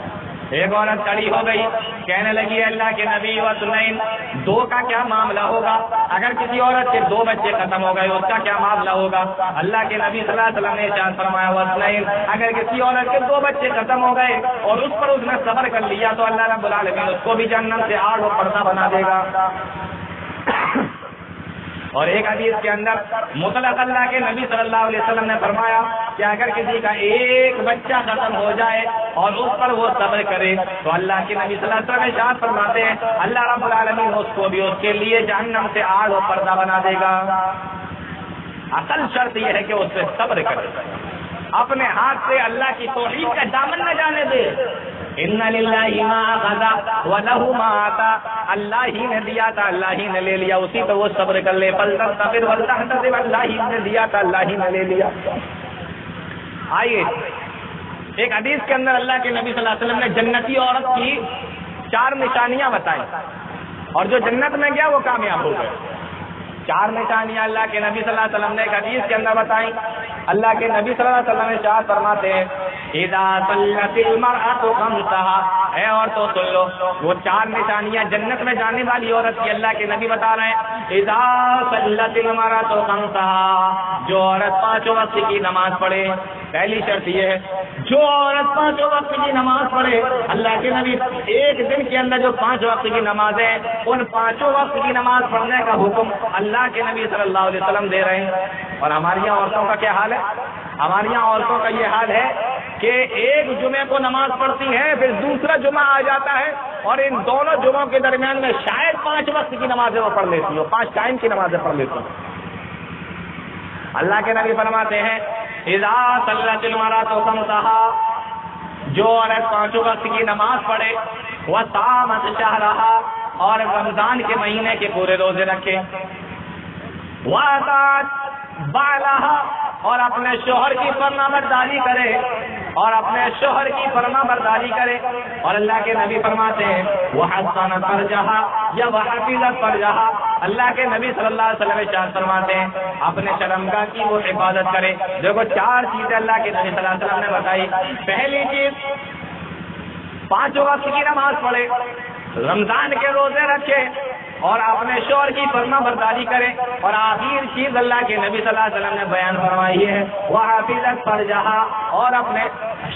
ایک عورت کھڑی ہو گئی, کہنے لگی, اللہ کے نبی وسنین, 2 کا کیا معاملہ ہوگا؟ اگر کسی عورت کے 2 بچے ختم ہو گئے اس کا کیا معاملہ ہوگا؟ اللہ کے نبی صلی اللہ علیہ وسلم نے ارشاد فرمایا, وسنین, اگر کسی عورت کے 2 بچے ختم ہو گئے اور اس پر اس نے صبر کر لیا تو اللہ رب العالمین اس کو بھی جہنم سے آڑ و پردہ بنا دے گا. اور ایک حدیث کے اندر مطلق اللہ کے نبی صلی اللہ علیہ وسلم نے فرمایا کہ اگر کسی کا 1 بچہ ختم ہو جائے اور اس پر وہ صبر کرے تو اللہ کے نبی صلی اللہ علیہ وسلم ارشاد فرماتے ہیں, اللہ رب العالمین اس کو بھی اس کے لیے جہنم سے آڑ و پردہ بنا دے گا. اصل شرط یہ ہے کہ اس پہ صبر کرے, اپنے ہاتھ سے اللہ کی توحید کا دامن نہ جانے دے. ان للہ ما اخذ ولہ ما آتا, اللہ ہی نے دیا تھا, اللہ ہی نے لے لیا, اسی پہ وہ صبر کر لے. فلتصبر ولتحتسب, اللہ ہی نے دیا تھا, اللہ ہی نے لے لیا. آئیے, ایک حدیث کے اندر اللہ کے نبی صلی اللہ علیہ وسلم نے جنتی عورت کی 4 نشانیاں بتائیں, اور جو جنت میں گیا وہ کامیاب ہو گئے. 4 نشانیاں اللہ کے نبی صلی اللہ علیہ وسلم نے ایک حدیث کے اندر بتائیں. اللہ کے نبی صلی اللہ علیہ وسلم ارشاد فرماتے ہیں, اذا صلت المرأة خمسها, اے عورتوں سن لو, وہ 4 نشانیاں جنت میں جانے والی عورت کی اللہ کے نبی بتا رہے ہیں. اذا صلت المرأة خمسها, جو عورت 5 وقت کی نماز پڑھے. پہلی شرط یہ ہے, جو عورت 5 وقت کی نماز پڑھے, اللہ کے نبی ایک دن کے اندر جو 5 وقت کی نماز ہے, ان 5 وقت کی نماز پڑھنے کا حکم اللہ کے نبی صلی اللہ علیہ وسلم دے رہے ہیں. اور ہماری یہاں عورتوں کا کیا حال ہے؟ ہماری یہاں عورتوں کا یہ حال ہے کہ ایک جمعے کو نماز پڑھتی ہیں, پھر دوسرا جمعہ آ جاتا ہے, اور ان دونوں جمعوں کے درمیان میں شاید 5 وقت کی نمازیں وہ پڑھ لیتی ہو, 5 ٹائم کی نمازیں پڑھ لیتی ہو. اللہ کے نبی فرماتے ہیں, اذا صلت المرأة خمسها, جو عورت 5 وقت کی نماز پڑھے, وصامت شہرہا, اور رمضان کے مہینے کے پورے روزے رکھے, وَأَطَاعَتْ بَعْلَهَا, اور اپنے شوہر کی فرما برداری کرے, اور اپنے شوہر کی فرما برداری کرے. اور اللہ کے نبی فرماتے ہیں, وَحَسَّنَتْ فَرْجَهَا, یا وَحَفِظَتْ فَرْجَهَا, اللہ کے نبی صلی اللہ علیہ وسلم ارشاد فرماتے ہیں اپنے شرمگاہ کی وہ حفاظت کرے. دیکھو 4 چیزیں اللہ کے نبی صلی اللہ علیہ وسلم نے بتائی. پہلی چیز 5 وقت کی نماز پڑھے, رمضان کے روزے رکھے اور اپنے شوہر کی فرما برداری کرے. اور آخر چیز اللہ کے نبی صلی اللہ علیہ وسلم نے بیان فرمائی ہے وہ حافظت فرجہا, اور اپنے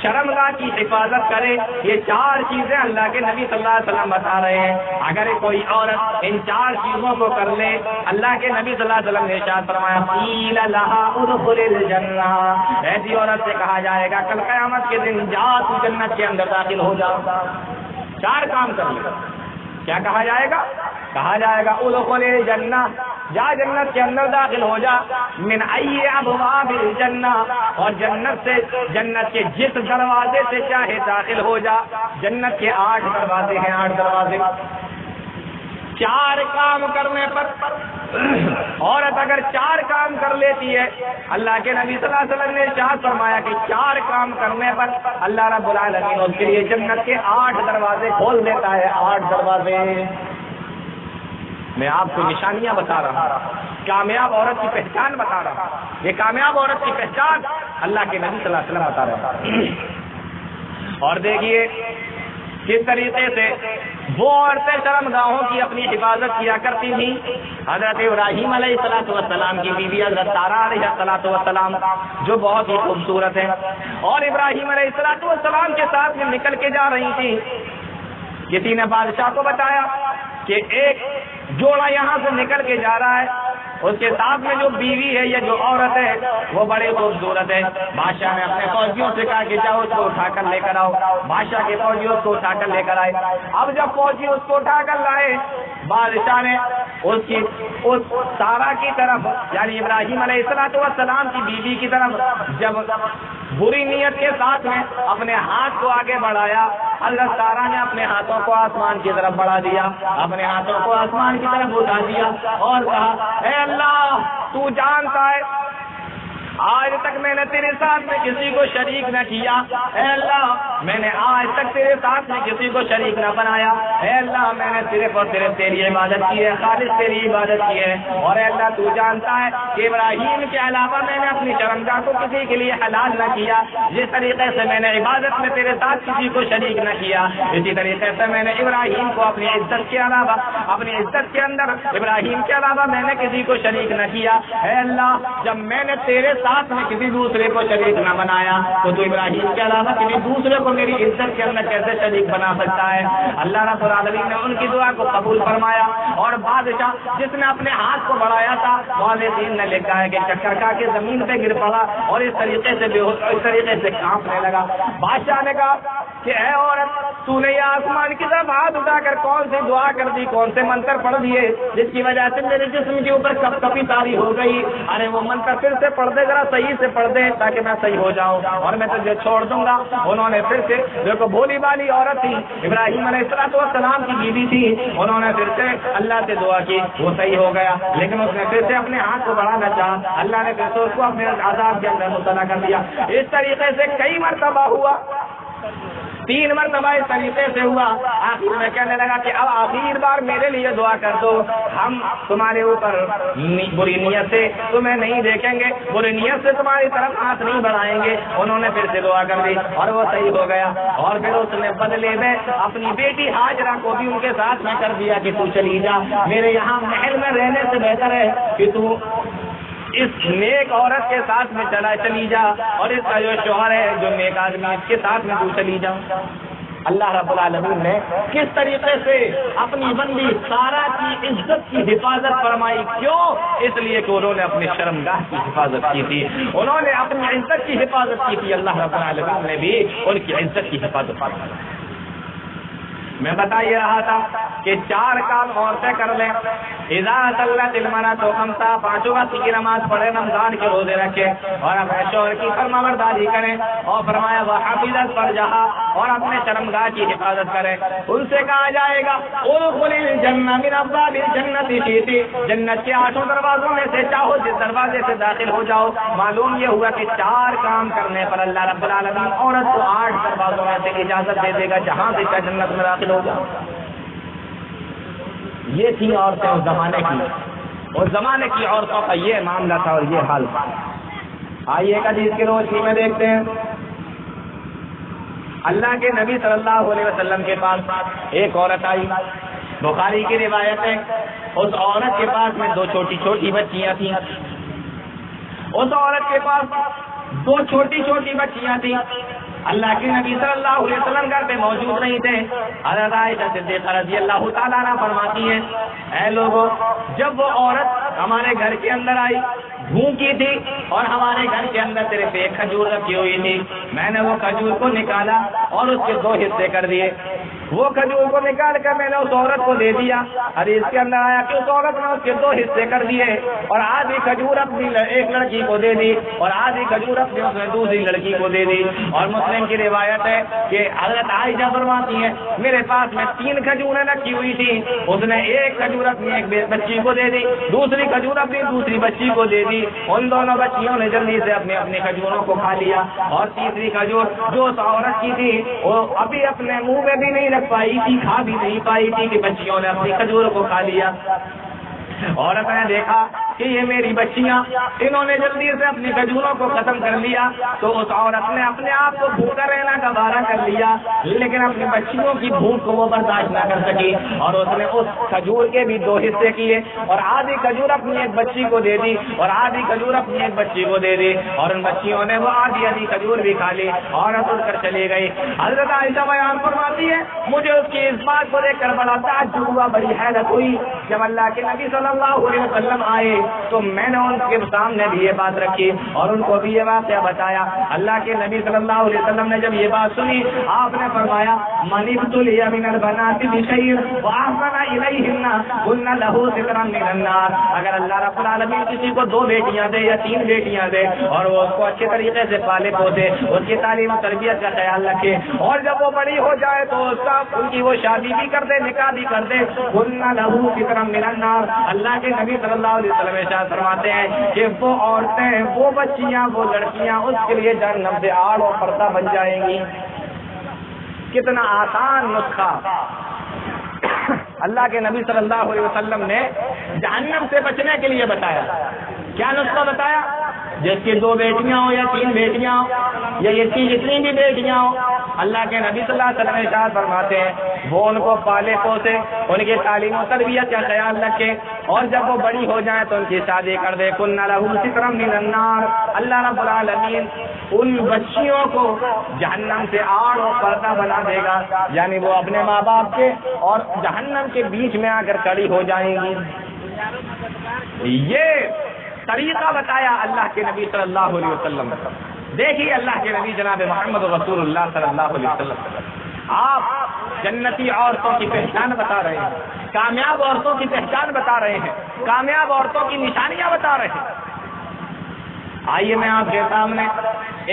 شرمگاہ کی حفاظت کرے. یہ 4 چیزیں اللہ کے نبی صلی اللہ علیہ وسلم بتا رہے ہیں. اگر کوئی عورت ان 4 چیزوں کو کر لے, اللہ کے نبی صلی اللہ علیہ وسلم نے ارشاد فرمایا قیل لہا ادخل الجنہ, ایسی عورت سے کہا جائے گا کل قیامت کے دن جا تو جنت کے اندر داخل ہو جا. 4 کام کر لے, کیا کہا جائے گا؟ کہا جائے گا ادخل الجنہ, جا جنت کے اندر داخل ہو جا. من ای ابواب الجنہ, اور جنت کے جس دروازے سے چاہے داخل ہو جا. جنت کے 8 دروازے ہیں, 8 دروازے. 4 کام کرنے پر عورت اگر 4 کام کر لیتی ہے, اللہ کے نبی صلی اللہ علیہ وسلم نے ارشاد فرمایا کہ 4 کام کرنے پر اللہ رب العالمین اس کے لیے جنت کے 8 دروازے کھول دیتا ہے. 8 دروازے. میں آپ کو نشانیاں بتا رہا ہوں, کامیاب عورت کی پہچان بتا رہا ہوں. یہ کامیاب عورت کی پہچان اللہ کے نبی صلی اللہ علیہ وسلم بتا رہے ہیں. اور دیکھیے کس طریقے سے وہ عورتیں شرمگاہوں کی اپنی حفاظت کیا کرتی تھیں. حضرت ابراہیم علیہ الصلوۃ والسلام کی بیوی حضرت سارہ علیہ الصلوۃ والسلام جو بہت ہی خوبصورت ہیں, اور ابراہیم علیہ الصلوۃ والسلام کے ساتھ میں نکل کے جا رہی تھی. کسی نے بادشاہ کو بتایا کہ ایک جوڑا یہاں سے نکل کے جا رہا ہے, اس کے ساتھ میں جو بیوی ہے یا جو عورت ہے وہ بڑے خوبصورت ہے. بادشاہ نے اپنے فوجیوں سے کہا کہ جاؤ اس کو اٹھا کر لے کر آؤ. بادشاہ کے فوجی اس کو اٹھا کر لے کر آئے. اب جب فوجی اس کو اٹھا کر لائے, بادشاہ نے اس سارہ کی طرف یعنی ابراہیم علیہ الصلوۃ والسلام کی بیوی کی طرف جب بری نیت کے ساتھ میں اپنے ہاتھ کو آگے بڑھایا, حضرت سارہ نے اپنے ہاتھوں کو آسمان کی طرف بڑھا دیا, اپنے ہاتھوں کو آسمان کی طرف اٹھا دیا اور کہا اے اللہ تو جانتا ہے آج تک میں نے تیرے ساتھ میں کسی کو شریک نہ کیا. اے اللہ میں نے آج تک تیرے ساتھ میں کسی کو شریک نہ بنایا. اے اللہ میں نے صرف اور صرف تیری عبادت کی ہے, خالص تیری عبادت کی ہے. اور اے اللہ تو جانتا ہے کہ ابراہیم کے علاوہ میں نے اپنی شرمگاہ کو کسی کے لیے حلال نہ کیا. جس طریقے سے میں نے عبادت میں تیرے ساتھ کسی کو شریک نہ کیا, اسی طریقے سے میں نے ابراہیم کو اپنی عزت کے علاوہ اپنی عزت کے اندر ابراہیم کے علاوہ میں نے کسی کو شریک نہ کیا. اے اللہ جب میں نے تیرے ساتھ میں کسی دوسرے کو شریک نہ بنایا تو ابراہیم کے علاوہ کسی دوسرے کو میری عزت کے اندر کیسے شریک بنا سکتا ہے. اللہ رب العالمین نے ان کی دعا کو قبول فرمایا. اور بادشاہ جس نے اپنے ہاتھ کو بڑھایا تھا والدین نے لکھا ہے کہ چکر کھا کے زمین پہ گر پڑا اور اس طریقے سے کانپنے لگا. بادشاہ نے کہا کہ اے عورت تو نے یہ آسمان کی طرف ہاتھ اٹھا کر کون سی دعا کر دی, کون سے منتر پڑھ دیے جس کی وجہ سے میرے جسم کے اوپر کپ کپی طاری ہو گئی. ارے وہ منتر پھر سے پڑھ دے, ذرا صحیح سے پڑھ دے تاکہ میں صحیح ہو جاؤں اور میں تجھے چھوڑ دوں گا. انہوں نے پھر سے دیکھو بھولی بالی عورت تھی, ابراہیم علیہ الصلوۃ والسلام کی بیوی تھی, انہوں نے پھر سے اللہ سے دعا کی, وہ صحیح ہو گیا. لیکن اس نے پھر سے اپنے ہاتھ کو بڑھانا چاہا, اللہ نے پھر سے اس کو اپنے عذاب کے اندر مبتلا کر دیا. اس طریقے سے کئی مرتبہ ہوا, 3 مرتبہ اس طریقے سے ہوا. آخر میں کہنے لگا کہ اب آخر بار میرے لیے دعا کر دو, ہم تمہارے اوپر بری نیت سے تمہیں نہیں دیکھیں گے, بری نیت سے تمہاری طرف ہاتھ نہیں بڑھائیں گے. انہوں نے پھر سے دعا کر دی اور وہ صحیح ہو گیا. اور پھر اس نے بدلے میں اپنی بیٹی ہاجرہ کو بھی ان کے ساتھ میں کر دیا کہ تو چلی جا, میرے یہاں محل میں رہنے سے بہتر ہے کہ تو اس نیک عورت کے ساتھ میں چلی جا, اور اس کا جو شوہر ہے جو نیک آدمی اس کے ساتھ میں تو چلی جا. اللہ رب العالمین نے کس طریقے سے اپنی بندی سارہ کی عزت کی حفاظت فرمائی. کیوں؟ اس لیے کہ انہوں نے اپنی شرمگاہ کی حفاظت کی تھی, انہوں نے اپنی عزت کی حفاظت کی تھی. اللہ رب العالمین نے بھی ان کی عزت کی حفاظت فرمائی. میں بتا یہ رہا تھا کہ 4 کام عورتیں کر لیں. اذا صلت المرأة خمسا, 5 وقت کی نماز پڑھے, رمضان کے روزے رکھے اور اپنے شوہر کی فرمانبرداری کریں. اور فرمایا وحفظت فرجہا, اور اپنے شرمگاہ کی حفاظت کریں. ان سے کہا جائے گا ادخل الجنہ من ابواب الجنۃ شئت, جنت کے 8 دروازوں میں سے چاہو جس دروازے سے داخل ہو جاؤ. معلوم یہ ہوا کہ 4 کام کرنے پر اللہ رب العالمین عورت کو 8 دروازوں میں سے اجازت دے دے گا جہاں سے جنت میں داخل ہو جاؤ. یہ تھی عورتیں اس زمانے کی. اس زمانے کی عورتوں کا یہ معاملہ تھا اور یہ حال تھا. آئیے ایک حدیث کی روشنی میں دیکھتے ہیں. اللہ کے نبی صلی اللہ علیہ وسلم کے پاس ایک عورت آئی. بخاری کی روایت ہے اس عورت کے پاس میں 2 چھوٹی چھوٹی بچیاں تھیں. اس عورت کے پاس 2 چھوٹی چھوٹی بچیاں تھیں. اللہ کے نبی صلی اللہ علیہ وسلم گھر پہ موجود نہیں تھے. حضرت عائشہ صدیقہ رضی اللہ تعالیٰ عنہ فرماتی ہیں اے لوگوں جب وہ عورت ہمارے گھر کے اندر آئی بھوکی تھی اور ہمارے گھر کے اندر صرف ایک کھجور رکھی ہوئی تھی. میں نے وہ کھجور کو نکالا اور اس کے 2 حصے کر دیے. وہ کھجور کو نکال کر میں نے اس عورت کو دے دیا. حدیث کے اندر آیا کہ اس عورت نے اس کے 2 حصے کر دیے اور آدھی کھجور اپنی ایک لڑکی کو دے دی اور آدھی کھجور اپنی اس نے دوسری لڑکی کو دے دی. اور مسلم کی روایت ہے کہ حضرت عائشہ فرماتی ہیں میرے پاس میں 3 کھجوریں رکھی ہوئی تھی. اس نے ایک کھجور اپنی ایک بچی کو دے دی, دوسری کھجور اپنی دوسری بچی کو دے دی. ان دونوں بچیوں نے جلدی سے اپنے اپنے کھجوروں کو کھا لیا اور تیسری کھجور جو اس عورت کی تھی وہ ابھی اپنے منہ میں بھی نہیں رکھ پائی تھی, کھا بھی نہیں پائی تھی کہ بچیوں نے اپنی کھجور کو کھا لیا. عورت نے دیکھا کہ یہ میری بچیاں انہوں نے جلدی سے اپنی کھجوروں کو ختم کر لیا تو اس عورت نے اپنے آپ کو بھوکا رہنا کا وعدہ کر لیا لیکن اپنی بچیوں کی بھوک کو وہ برداشت نہ کر سکی اور اس نے اس کھجور کے بھی 2 حصے کیے اور آدھی کھجور اپنی ایک بچی کو دے دی اور آدھی کھجور اپنی ایک بچی کو دے دی اور ان بچیوں نے وہ آدھی کھجور بھی کھا لی. عورت اٹھ کر چلی گئی. حضرت عائشہ بیان فرماتی ہے مجھے اس کی اس بات کو دیکھ کر بڑا تعجب ہوا, بڑی حیرت ہوئی. جب اللہ کے نبی صلی اللہ علیہ وسلم آئے تو میں نے ان کے سامنے بھی یہ بات رکھی اور ان کو بھی یہ واقعہ بتایا. اللہ کے نبی صلی اللہ علیہ وسلم نے جب یہ بات سنی آپ نے فرمایا من ابتلی من البنات بشیء واحسن الیہن کن لہ سترا من النار. اگر اللہ رب العالمین کسی کو 2 بیٹیاں دے یا 3 بیٹیاں دے اور وہ اس کو اچھے طریقے سے پالے پوسے, اس کی تعلیم و تربیت کا خیال رکھے اور جب وہ بڑی ہو جائے تو ان کی وہ شادی بھی کر دے, نکاح بھی کر دے, کن لہ سترا من النار. اللہ کے نبی صلی اللہ علیہ وسلم ارشاد فرماتے ہیں کہ وہ عورتیں, وہ بچیاں, وہ لڑکیاں اس کے لیے جہنم سے آڑ اور پردہ بن جائیں گی. کتنا آسان نسخہ اللہ کے نبی صلی اللہ علیہ وسلم نے جہنم سے بچنے کے لیے بتایا. کیا نسخہ بتایا؟ جس کی 2 بیٹیاں ہوں یا 3 بیٹیاں ہوں یا اس کی جتنی بھی بیٹیاں ہوں, اللہ کے نبی صلی اللہ علیہ وسلم ارشاد فرماتے ہیں وہ ان کو پالے پوسے, ان کی تعلیم و تربیت کا خیال رکھے اور جب وہ بڑی ہو جائیں تو ان کی شادی کر دے. کن لہ سترا من النار. اللہ رب العالمین ان بچیوں کو جہنم سے آڑ اور پردہ بنا دے گا, یعنی وہ اپنے ماں باپ کے اور جہنم کے بیچ میں آ کر کھڑی ہو جائیں گی. یہ طریقہ بتایا اللہ کے نبی صلی اللہ علیہ وسلم. دیکھیے اللہ کے نبی جناب محمد رسول اللہ صلی اللہ علیہ وسلم آپ جنتی عورتوں کی پہچان بتا رہے ہیں, کامیاب عورتوں کی پہچان بتا رہے ہیں, کامیاب عورتوں کی نشانیاں بتا رہے ہیں. آئیے میں آپ کے سامنے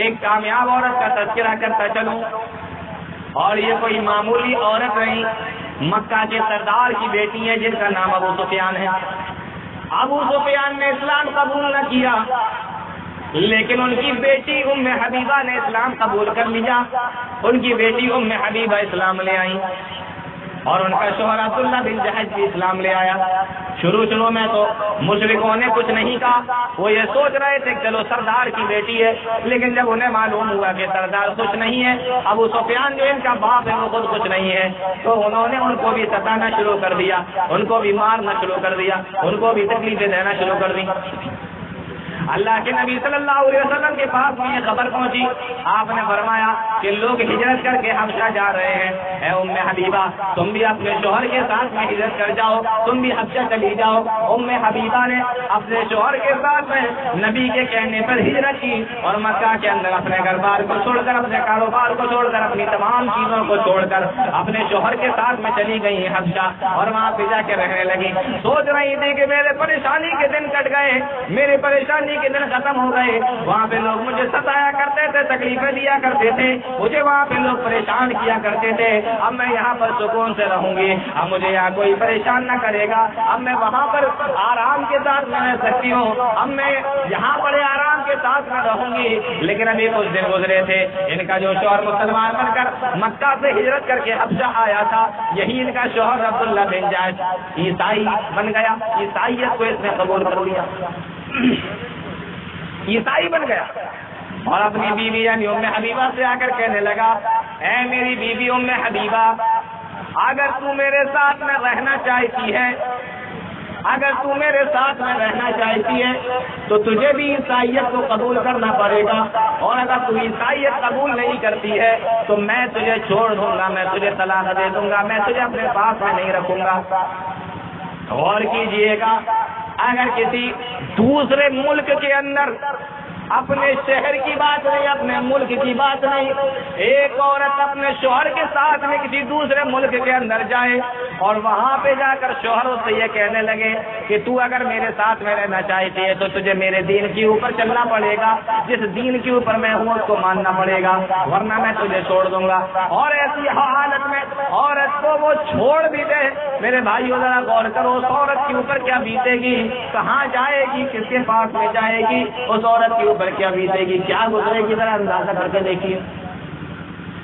ایک کامیاب عورت کا تذکرہ کرتا چلوں اور یہ کوئی معمولی عورت نہیں, مکہ کے سردار کی بیٹی ہے جن کا نام ابو سفیان ہے. ابو سفیان نے اسلام قبول نہ کیا لیکن ان کی بیٹی ام حبیبہ نے اسلام قبول کر لیا. ان کی بیٹی ام حبیبہ اسلام لے آئی اور ان کا شوہر عبداللہ بن جہش بھی اسلام لے آیا. شروع میں تو مشرکوں نے کچھ نہیں کہا, وہ یہ سوچ رہے تھے کہ چلو سردار کی بیٹی ہے, لیکن جب انہیں معلوم ہوا کہ سردار کچھ نہیں ہے, ابو سفیان جو ان کا باپ ہے وہ خود کچھ نہیں ہے, تو انہوں نے ان کو بھی ستانا شروع کر دیا, ان کو بھی مارنا شروع کر دیا, ان کو بھی تکلیفیں دینا شروع کر دی. اللہ کے نبی صلی اللہ علیہ وسلم کے پاس میں یہ خبر پہنچی. آپ نے فرمایا کہ لوگ ہجرت کر کے حبشہ جا رہے ہیں, اے ام حبیبہ تم بھی اپنے شوہر کے ساتھ میں ہجرت کر جاؤ, تم بھی حبشہ چلی جاؤ. ام حبیبہ نے اپنے شوہر کے ساتھ میں نبی کے کہنے پر ہجرت کی اور مکہ کے اندر اپنے گھر بار کو چھوڑ کر, اپنے کاروبار کو چھوڑ کر, اپنی تمام چیزوں کو چھوڑ کر اپنے شوہر کے ساتھ میں چلی گئی حبشہ اور وہاں پہ جا کے رہنے لگی. سوچ رہی تھی کہ میرے پریشانی کے دن کٹ گئے, میرے پریشانی کے دن ختم ہو گئے. وہاں پہ لوگ مجھے ستایا کرتے تھے, تکلیفیں دیا کرتے تھے, مجھے وہاں پہ لوگ پریشان کیا کرتے تھے، اب میں یہاں پر سکون سے رہوں گی، اب مجھے یہاں کوئی پریشان نہ کرے گا، اب میں وہاں پر آرام کے ساتھ میں رہ سکتی ہوں، اب میں یہاں بڑے آرام کے ساتھ میں رہوں گی۔ لیکن ابھی کچھ دن گزرے تھے، ان کا جو شوہر مسلمان بن کر مکہ سے ہجرت کر کے حبشہ آیا تھا، یہی ان کا شوہر عبداللہ بن جاش عیسائی بن گیا، عیسائیت کو اس نے قبول کر لیا، عیسائی بن گیا، اور اپنی بیوی یعنی ام حبیبہ سے آ کر کہنے لگا، اے میری بیوی ام حبیبہ، اگر تو میرے ساتھ میں رہنا چاہتی ہے، اگر تو میرے ساتھ میں رہنا چاہتی ہے تو تجھے بھی عیسائیت کو قبول کرنا پڑے گا، اور اگر تو عیسائیت قبول نہیں کرتی ہے تو میں تجھے چھوڑ دوں گا، میں تجھے طلاق دے دوں گا، میں تجھے اپنے پاس میں نہیں رکھوں گا۔ غور کیجئے گا، اگر کسی دوسرے ملک کے اندر اپنے شہر کی بات نہیں، اپنے ملک کی بات نہیں، ایک عورت اپنے شوہر کے ساتھ میں کسی دوسرے ملک کے اندر جائے اور وہاں پہ جا کر شوہروں سے یہ کہنے لگے کہ تو اگر میرے ساتھ میں رہنا چاہتی ہے تو تجھے میرے دین کے اوپر چلنا پڑے گا، جس دین کے اوپر میں ہوں اس کو ماننا پڑے گا، ورنہ میں تجھے چھوڑ دوں گا۔ اور ایسی حالت میں عورت کو وہ چھوڑ بھی دے، میرے بھائیو ذرا غور کرو، اس عورت کے اوپر کیا بیتے گی، کہاں جائے گی، کس کے پاس میں جائے گی، اس عورت کے اوپر کیا بیتے گی، کیا گزرے گی، ذرا اندازہ کر کے دیکھیے۔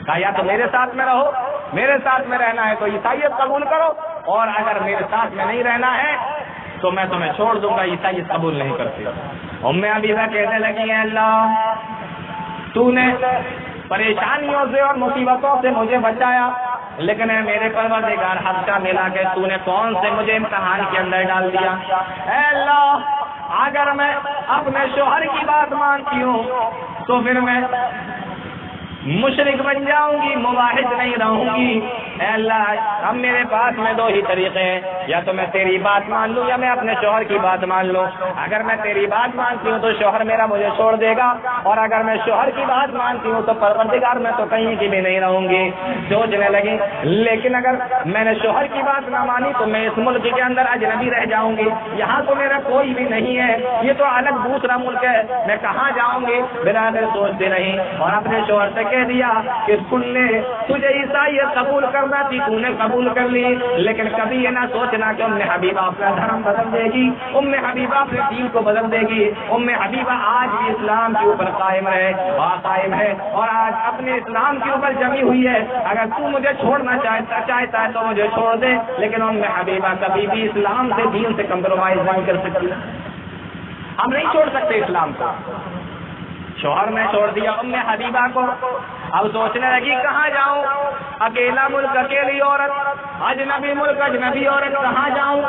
کہا یا تو میرے ساتھ میں رہو، میرے ساتھ میں رہنا ہے تو عیسائیت قبول کرو، اور اگر میرے ساتھ میں نہیں رہنا ہے تو میں تمہیں چھوڑ دوں گا، عیسائیت قبول نہیں کرتی۔ ام حبیبہ کہنے لگی، اے اللہ، تو نے پریشانیوں سے اور مصیبتوں سے مجھے بچایا، لیکن اے میرے پروردگار، حبشہ ملا کے تو نے کون سے مجھے امتحان کے اندر ڈال دیا۔ اے اللہ، اگر میں اپنے شوہر کی بات مانتی ہوں تو پھر میں مشرک بن جاؤں گی، موحد نہیں رہوں گی۔ اے اللہ، اب میرے پاس میں دو ہی طریقے ہیں، یا تو میں تیری بات مان لوں یا میں اپنے شوہر کی بات مان لوں۔ اگر میں تیری بات مانتی ہوں تو شوہر میرا مجھے چھوڑ دے گا، اور اگر میں شوہر کی بات مانتی ہوں تو پروردگار میں تو کہیں کی بھی نہیں رہوں گی۔ سوچنے لگی، لیکن اگر میں نے شوہر کی بات نہ مانی تو میں اس ملک کے اندر اجنبی رہ جاؤں گی، یہاں تو میرا کوئی بھی نہیں ہے، یہ تو الگ دوسرا ملک ہے، میں کہاں جاؤں گی؟ برادر سوچتے نہیں، اور اپنے شوہر سے کہہ دیا کہ سن لے، تجھے عیسائیت قبول کرنا تھی، تو نے قبول کر لی، لیکن کبھی یہ نہ سوچنا کہ ام حبیبہ اپنا دھرم بدل دے گی، ام حبیبہ اپنے دین کو بدل دے گی۔ ام حبیبہ آج بھی اسلام کے اوپر قائم ہے، قائم ہے، اور آج اپنے اسلام کے اوپر جمی ہوئی ہے۔ اگر تو مجھے چھوڑنا چاہتا ہے تو مجھے چھوڑ دے، لیکن ام حبیبہ کبھی بھی اسلام سے، دین سے کمپرومائز نہیں کر سکتی۔ ہم نہیں چھوڑ سکتے اسلام کو۔ شوہر نے چھوڑ دیا ام حبیبہ کو، اب سوچنے لگی کہاں جاؤں، اکیلا ملک، اکیلی عورت، اجنبی ملک، اجنبی عورت، کہاں جاؤں؟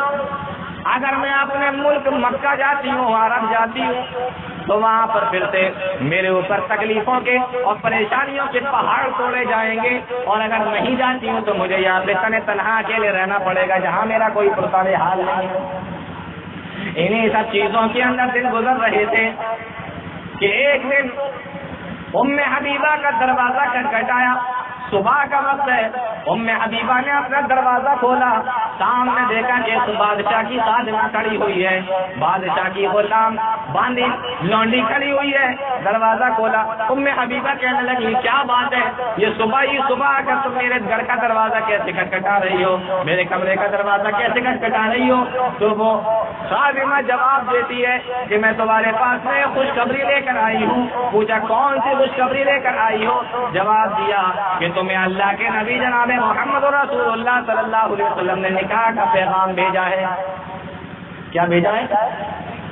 اگر میں اپنے ملک مکہ جاتی ہوں، عرب جاتی ہوں، تو وہاں پر پھر سے میرے اوپر تکلیفوں کے اور پریشانیوں کے پہاڑ توڑے جائیں گے، اور اگر نہیں جاتی ہوں تو مجھے یہاں پہ تنہا اکیلے رہنا پڑے گا، جہاں میرا کوئی پرسان حال نہیں ہے۔ انہیں سب چیزوں کے اندر دن گزر رہے تھے کہ ایک دن ام حبیبہ کا دروازہ کھٹکھٹایا، صبح کا وقت ہے، ام حبیبہ نے اپنا دروازہ کھولا، سامنے دیکھا کہ بادشاہ کی خادمہ کھڑی ہوئی ہے، بادشاہ کی غلام باندھی لونڈی کھڑی ہوئی ہے۔ دروازہ کھولا، ام حبیبہ کہنے لگی کیا بات ہے، یہ صبح ہی صبح اگر تم میرے گھر کا دروازہ کیسے کھٹکھٹا رہی ہو، میرے کمرے کا دروازہ کیسے کھٹکھٹا رہی ہو؟ تو وہ خادمہ جواب دیتی ہے کہ میں تمہارے پاس میں خوشخبری لے کر آئی ہوں۔ پوچھا کون سی خوشخبری لے کر آئی ہو؟ جواب دیا کہ تمہیں اللہ کے نبی جناب محمد رسول اللہ صلی اللہ علیہ وسلم نے نکاح کا پیغام بھیجا ہے۔ کیا بھیجا ہے؟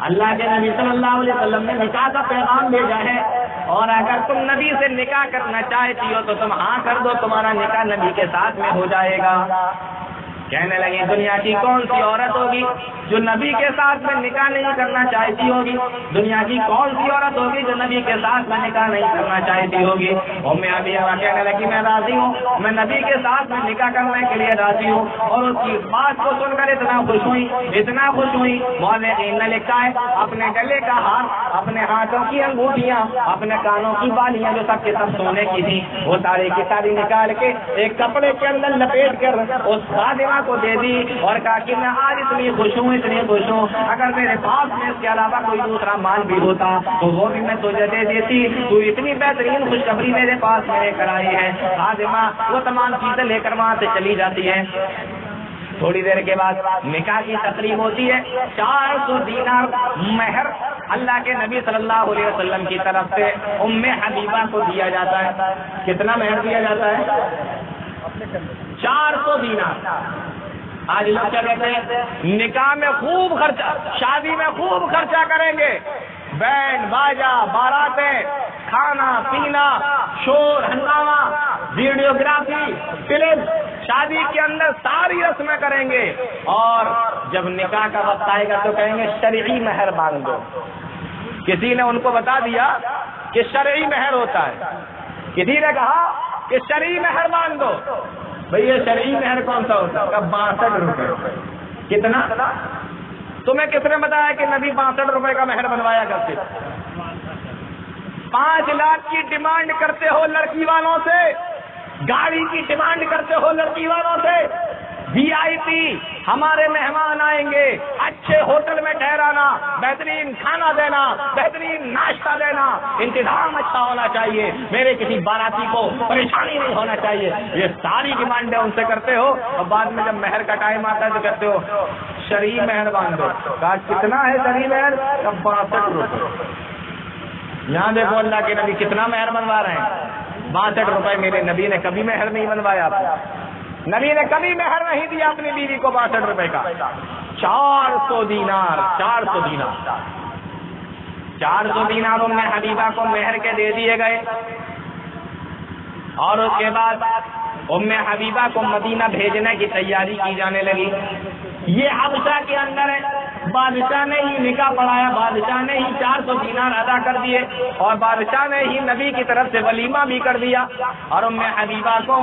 اللہ کے نبی صلی اللہ علیہ وسلم نے نکاح کا پیغام بھیجا ہے، اور اگر تم نبی سے نکاح کرنا چاہتی ہو تو تم ہاں کر دو، تمہارا نکاح نبی کے ساتھ میں ہو جائے گا۔ کہنے لگی دنیا کی کون سی عورت ہوگی جو نبی کے ساتھ میں نکاح نہیں کرنا چاہتی ہوگی؟ دنیا کی کون سی عورت ہوگی جو نبی کے ساتھ میں نکاح نہیں کرنا چاہتی ہوگی؟ ام حبیبہ کہنے لگی میں راضی ہوں، میں نبی کے ساتھ میں نکاح کرنے کے لیے راضی ہوں۔ اور اس کی بات کو سن کر اتنا خوش ہوئی، اتنا خوش ہوئی، مولوی نے لکھا ہے اپنے گلے کا ہار، اپنے ہاتھوں کی انگوٹھیاں، اپنے کانوں کی بالیاں جو سب کے سب سونے کی تھی، وہ ساری کی ساری نکال کے ایک کپڑے کے اندر لپیٹ کر اس خادمہ فاطمہ کو دے دی اور کہا کہ میں آج اتنی خوش ہوں اگر میرے پاس میں اس کے علاوہ کوئی دوسرا مال بھی ہوتا تو وہ بھی میں تجھے دے دیتی، تو اتنی بہترین خوشخبری میرے پاس میں لے کر آئی ہے۔ فاطمہ وہ تمام چیزیں لے کر وہاں سے چلی جاتی ہے۔ تھوڑی دیر کے بعد نکاح کی تقریب ہوتی ہے۔ 400 دینار مہر اللہ کے نبی صلی اللہ علیہ وسلم کی طرف سے ام حبیبہ کو دیا جاتا ہے۔ کتنا مہر دیا جاتا ہے؟ 400 دینار۔ آج لوگ کیا کہتے ہیں؟ نکاح میں خوب خرچہ، شادی میں خوب خرچہ کریں گے، بینڈ باجا، باراتیں، کھانا پینا، شور ہنگامہ، ویڈیوگرافی، فلم، شادی کے اندر ساری رسمیں کریں گے، اور جب نکاح کا وقت آئے گا تو کہیں گے شرعی مہر مانگ دو۔ کسی نے ان کو بتا دیا کہ شرعی مہر ہوتا ہے، کسی نے کہا کہ شرعی مہر مانگ دو۔ بھئی یہ شرعی مہر کون سا ہوتا ہے؟ 62 روپے۔ کتنا؟ تمہیں کس نے بتایا کہ نبی 62 روپے کا مہر بنوایا کرتے؟ 5 لاکھ کی ڈیمانڈ کرتے ہو لڑکی والوں سے، گاڑی کی ڈیمانڈ کرتے ہو لڑکی والوں سے، VIP ہمارے مہمان آئیں گے، اچھے ہوٹل میں ٹھہرانا، بہترین کھانا دینا، بہترین ناشتہ دینا، انتظام اچھا ہونا چاہیے، میرے کسی باراتی کو پریشانی نہیں ہونا چاہیے، یہ ساری ڈیمانڈیں ان سے کرتے ہو، اور بعد میں جب مہر کا ٹائم آتا ہے تو کہتے ہو شرعی مہر مانگ دو۔ کہا کتنا ہے شرعی مہر؟ 62 روپے۔ یہاں دیکھو اللہ کے نبی کتنا مہر بنوا رہے ہیں، 62 روپے۔ میرے نبی نے کبھی مہر نہیں بنوایا، نبی نے کبھی مہر نہیں دیا اپنی بیوی کو 62 روپے کا۔ 400 دینار، 400 دینار، 400 دینار ام حبیبہ کو مہر کے دے دیے گئے، اور اس کے بعد ام حبیبہ کو مدینہ بھیجنے کی تیاری کی جانے لگی۔ یہ حبشہ کے اندر ہے، بادشاہ نے ہی نکاح پڑھایا، بادشاہ نے ہی 400 دینار ادا کر دیے، اور بادشاہ نے ہی نبی کی طرف سے ولیمہ بھی کر دیا، اور ام حبیبہ کو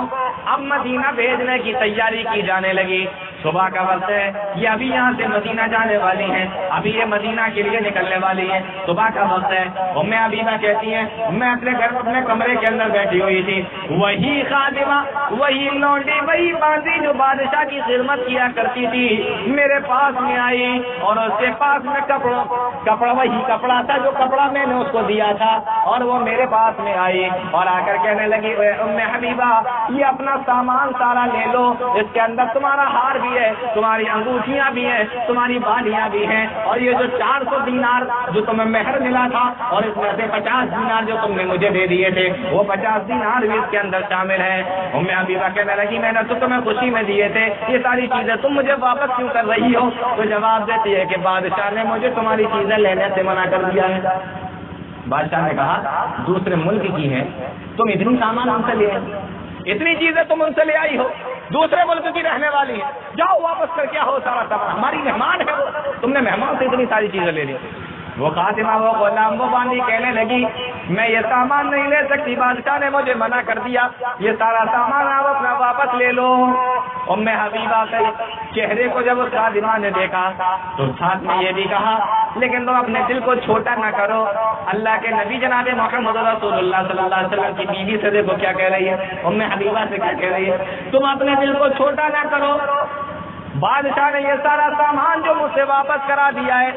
اب مدینہ بھیجنے کی تیاری کی جانے لگی۔ صبح کا وقت ہے، یہ ابھی یہاں سے مدینہ جانے والی ہیں، ابھی یہ مدینہ کے لیے نکلنے والی ہیں، صبح کا وقت ہے۔ ام حبیبہ کہتی ہیں میں اپنے گھر اپنے کمرے کے اندر بیٹھی ہوئی تھی، وہی خادمہ، وہی لونڈی، وہی باندھی جو بادشاہ کی خدمت کیا کرتی تھی میرے پاس میں آئی، اور اس کے پاس میں کپڑا وہی کپڑا تھا جو کپڑا میں نے اس کو دیا تھا، اور وہ میرے پاس میں آئی اور آ کر کہنے لگی ام حبیبہ یہ اپنا سامان سارا لے لو، اس کے اندر تمہارا ہار بھی ہے، تمہاری انگوٹھیاں بھی ہیں، تمہاری بالیاں بھی ہیں، اور یہ جو 400 دینار جو تمہیں مہر ملا تھا، اور اس میں سے 50 دینار جو تم نے مجھے دے دیے تھے، وہ 50 دینار بھی اس کے اندر شامل ہیں۔ ام حبیبہ کہنے لگی میں نے تو تمہیں خوشی میں دیے تھے، یہ ساری چیزیں تم مجھے واپس کیوں کر رہی ہو؟ تو جواب دیتی ہے کہ بادشاہ نے مجھے تمہاری چیزیں لینے سے منع کر دیا ہے۔ بادشاہ نے کہا دوسرے ملک کی ہیں، تم اتنی سامان ان سے لے آئی، اتنی چیزیں تم ان سے لے آئی ہو، دوسرے ملک کی رہنے والی ہے، جاؤ واپس کر کے آؤ سارا سامان، ہماری مہمان ہے وہ، تم نے مہمان سے اتنی ساری چیزیں لے لی۔ وہ خاتمہ وہ غلام وہ باندھی کہنے لگی میں یہ سامان نہیں لے سکتی، بادشاہ نے مجھے منع کر دیا، یہ سارا سامان آپ اپنا واپس لے لو۔ ام حبیبہ کے چہرے کو جب اس خادمہ نے دیکھا تو ساتھ میں یہ بھی کہا لیکن تم اپنے دل کو چھوٹا نہ کرو، اللہ کے نبی جناب محمد رسول اللہ صلی اللہ علیہ وسلم کی بیوی سے دیکھو کیا کہہ رہی ہے، ام حبیبہ سے کیا کہہ رہی ہے، تم اپنے دل کو چھوٹا نہ کرو، بادشاہ نے یہ سارا سامان جو مجھ سے واپس کرا دیا ہے،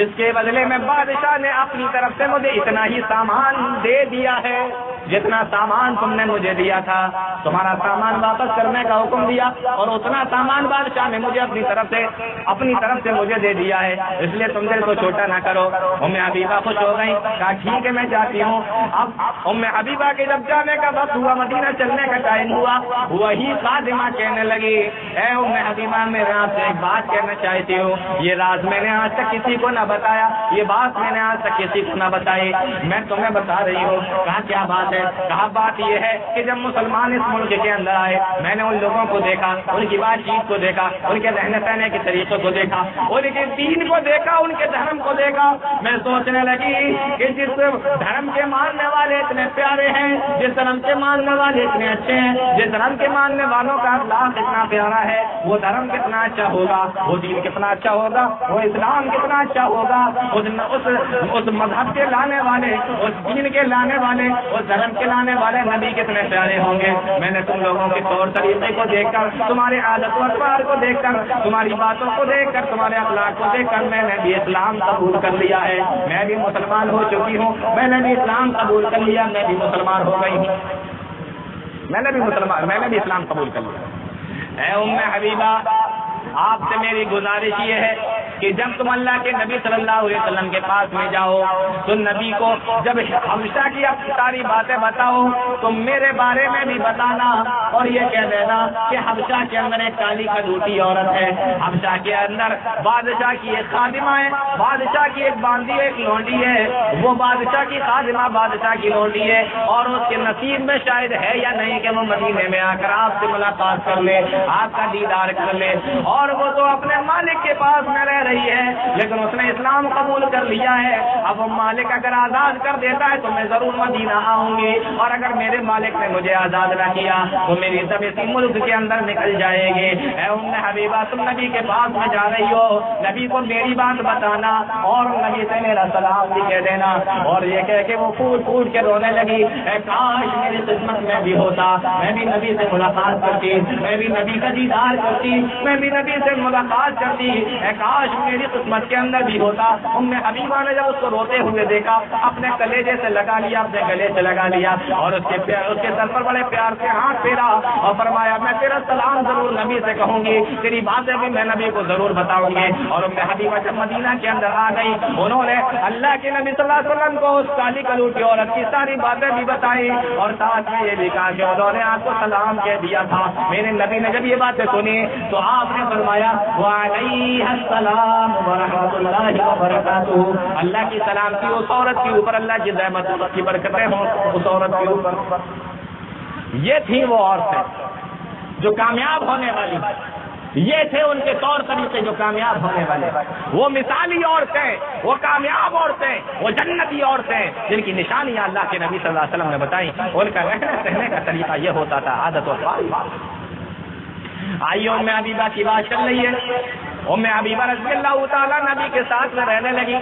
اس کے بدلے میں بادشاہ نے اپنی طرف سے مجھے اتنا ہی سامان دے دیا ہے جتنا سامان تم نے مجھے دیا تھا، تمہارا سامان واپس کرنے کا حکم دیا، اور اتنا سامان بادشاہ نے مجھے اپنی طرف سے مجھے دے دیا ہے، اس لیے تم دل کو چھوٹا نہ کرو۔ ام حبیبہ خوش ہو گئی، کہا ٹھیک ہے میں جاتی ہوں۔ اب ام حبیبہ کے جب جانے کا وقت ہوا، مدینہ چلنے کا ٹائم ہوا، وہی خادمہ کہنے لگی اے ام حبیبہ میں آپ سے ایک بات کہنا چاہتی ہوں، یہ راز میں نے آج تک کسی کو نہ بتایا، یہ بات میں نے آج تک کسی کو نہ بتائی، میں تمہیں بتا رہی ہوں۔ کہا کیا بات ہے؟ کہا بات یہ ہے کہ جب مسلمان اس ملک کے اندر آئے میں نے ان لوگوں کو دیکھا، ان کی بات چیت کو دیکھا، ان کے رہنے سہنے کے طریقے کو دیکھا، ان کے دین کو دیکھا، ان کے دھرم کو دیکھا، میں سوچنے لگی کہ جس دھرم کے ماننے والے اتنے پیارے ہیں، جس دھرم کے ماننے والے اتنے اچھے ہیں، جس دھرم کے ماننے والوں کا اخلاق اتنا پیارا ہے وہ دھرم کتنا اچھا ہوگا، وہ دین کتنا اچھا ہوگا، وہ اسلام کتنا اچھا ہوگا، اس مذہب کے لانے والے، اس دین کے لانے والے، اس دھرم کے لانے والے نبی کتنے پیارے ہوں گے۔ میں نے تم لوگوں کے طور طریقے کو دیکھ کر، تمہارے عادت و اطوار کو دیکھ کر، تمہاری باتوں کو دیکھ کر، تمہارے اخلاق کو دیکھ کر میں نے بھی اسلام قبول کر لیا ہے، میں بھی مسلمان ہو چکی ہوں، میں نے بھی اسلام قبول کر لیا، میں بھی مسلمان ہو گئی ہوں، میں نے بھی اسلام قبول کر لیا۔ اے ام حبیبہ، آپ سے میری گزارش یہ ہے کہ جب تم اللہ کے نبی صلی اللہ علیہ وسلم کے پاس میں جاؤ تو نبی کو جب حبشہ کی ساری باتیں بتاؤ تو میرے بارے میں بھی بتانا اور یہ کہہ دینا کہ حبشہ کے اندر ایک کالی کلوٹی عورت ہے، حبشہ کے اندر بادشاہ کی ایک خادمہ ہے، بادشاہ کی ایک باندھی ایک لونڈی ہے، وہ بادشاہ کی خادمہ بادشاہ کی لونڈی ہے اور اس کے نصیب میں شاید ہے یا نہیں کہ وہ مدینے میں آ کر آپ سے ملاقات کر لے، آپ کا دیدار کر لے، اور وہ تو اپنے مالک کے پاس میں رہ رہی ہے لیکن اس نے اسلام قبول کر لیا ہے۔ اب وہ مالک اگر آزاد کر دیتا ہے تو میں ضرور مدینہ آؤں گی، اور اگر میرے مالک نے مجھے آزاد نہ کیا تو میری سب اسی ملک کے اندر نکل جائے گی۔ اے ام حبیبہ، تم نبی کے پاس میں جا رہی ہو، نبی کو میری بات بتانا اور نبی سے میرا سلام بھی کہہ دینا۔ اور یہ کہہ کے وہ پھوٹ پھوٹ کے رونے لگی، اے کاش میری قسمت میں بھی ہوتا، میں بھی نبی سے ملاقات کرتی، میں بھی نبی کا دیدار کرتی، میں بھی نبی سے ملاقات کرتی، اے کاش میری قسمت کے اندر بھی ہوتا۔ ام حبیبہ نے جب اس کو روتے ہوئے دیکھا، اپنے کلیجے سے لگا لیا، اپنے گلے سے لگا لیا اور اس کے سر پر بڑے پیار سے ہاتھ پھیرا اور فرمایا میں تیرا سلام ضرور نبی سے کہوں گی، تیری باتیں بھی میں نبی کو ضرور بتاؤں گی۔ اور ام حبیبہ جب مدینہ کے اندر آ گئی، انہوں نے اللہ کے نبی صلی اللہ علیہ وسلم کو اس کالی کلوٹی عورت کی ساری باتیں بھی بتائی اور ساتھ میں یہ بھی کہا کہ انہوں نے آپ کو سلام کہہ دیا تھا۔ میرے نبی نے جب یہ باتیں سنی تو آپ نے فرمایا وعلیہ السلام ورحمۃ اللہ وبرکاتہ، اللہ کی سلامتی اس عورت کے اوپر، اللہ کی رحمت کی برکتیں ہوں اس عورت کے اوپر۔ یہ تھی وہ عورتیں جو کامیاب ہونے والی، یہ تھے ان کے طور طریقے جو کامیاب ہونے والے، وہ مثالی عورتیں، وہ کامیاب عورتیں، وہ جنتی عورتیں جن کی نشانیاں اللہ کے نبی صلی اللہ علیہ وسلم نے بتائی، ان کا رہنے سہنے کا طریقہ یہ ہوتا تھا، عادت و اخلاق۔ آئیے ام حبیبہ کی بات چل رہی ہے۔ ام حبیبہ رضی اللہ تعالیٰ نبی کے ساتھ میں رہنے لگی۔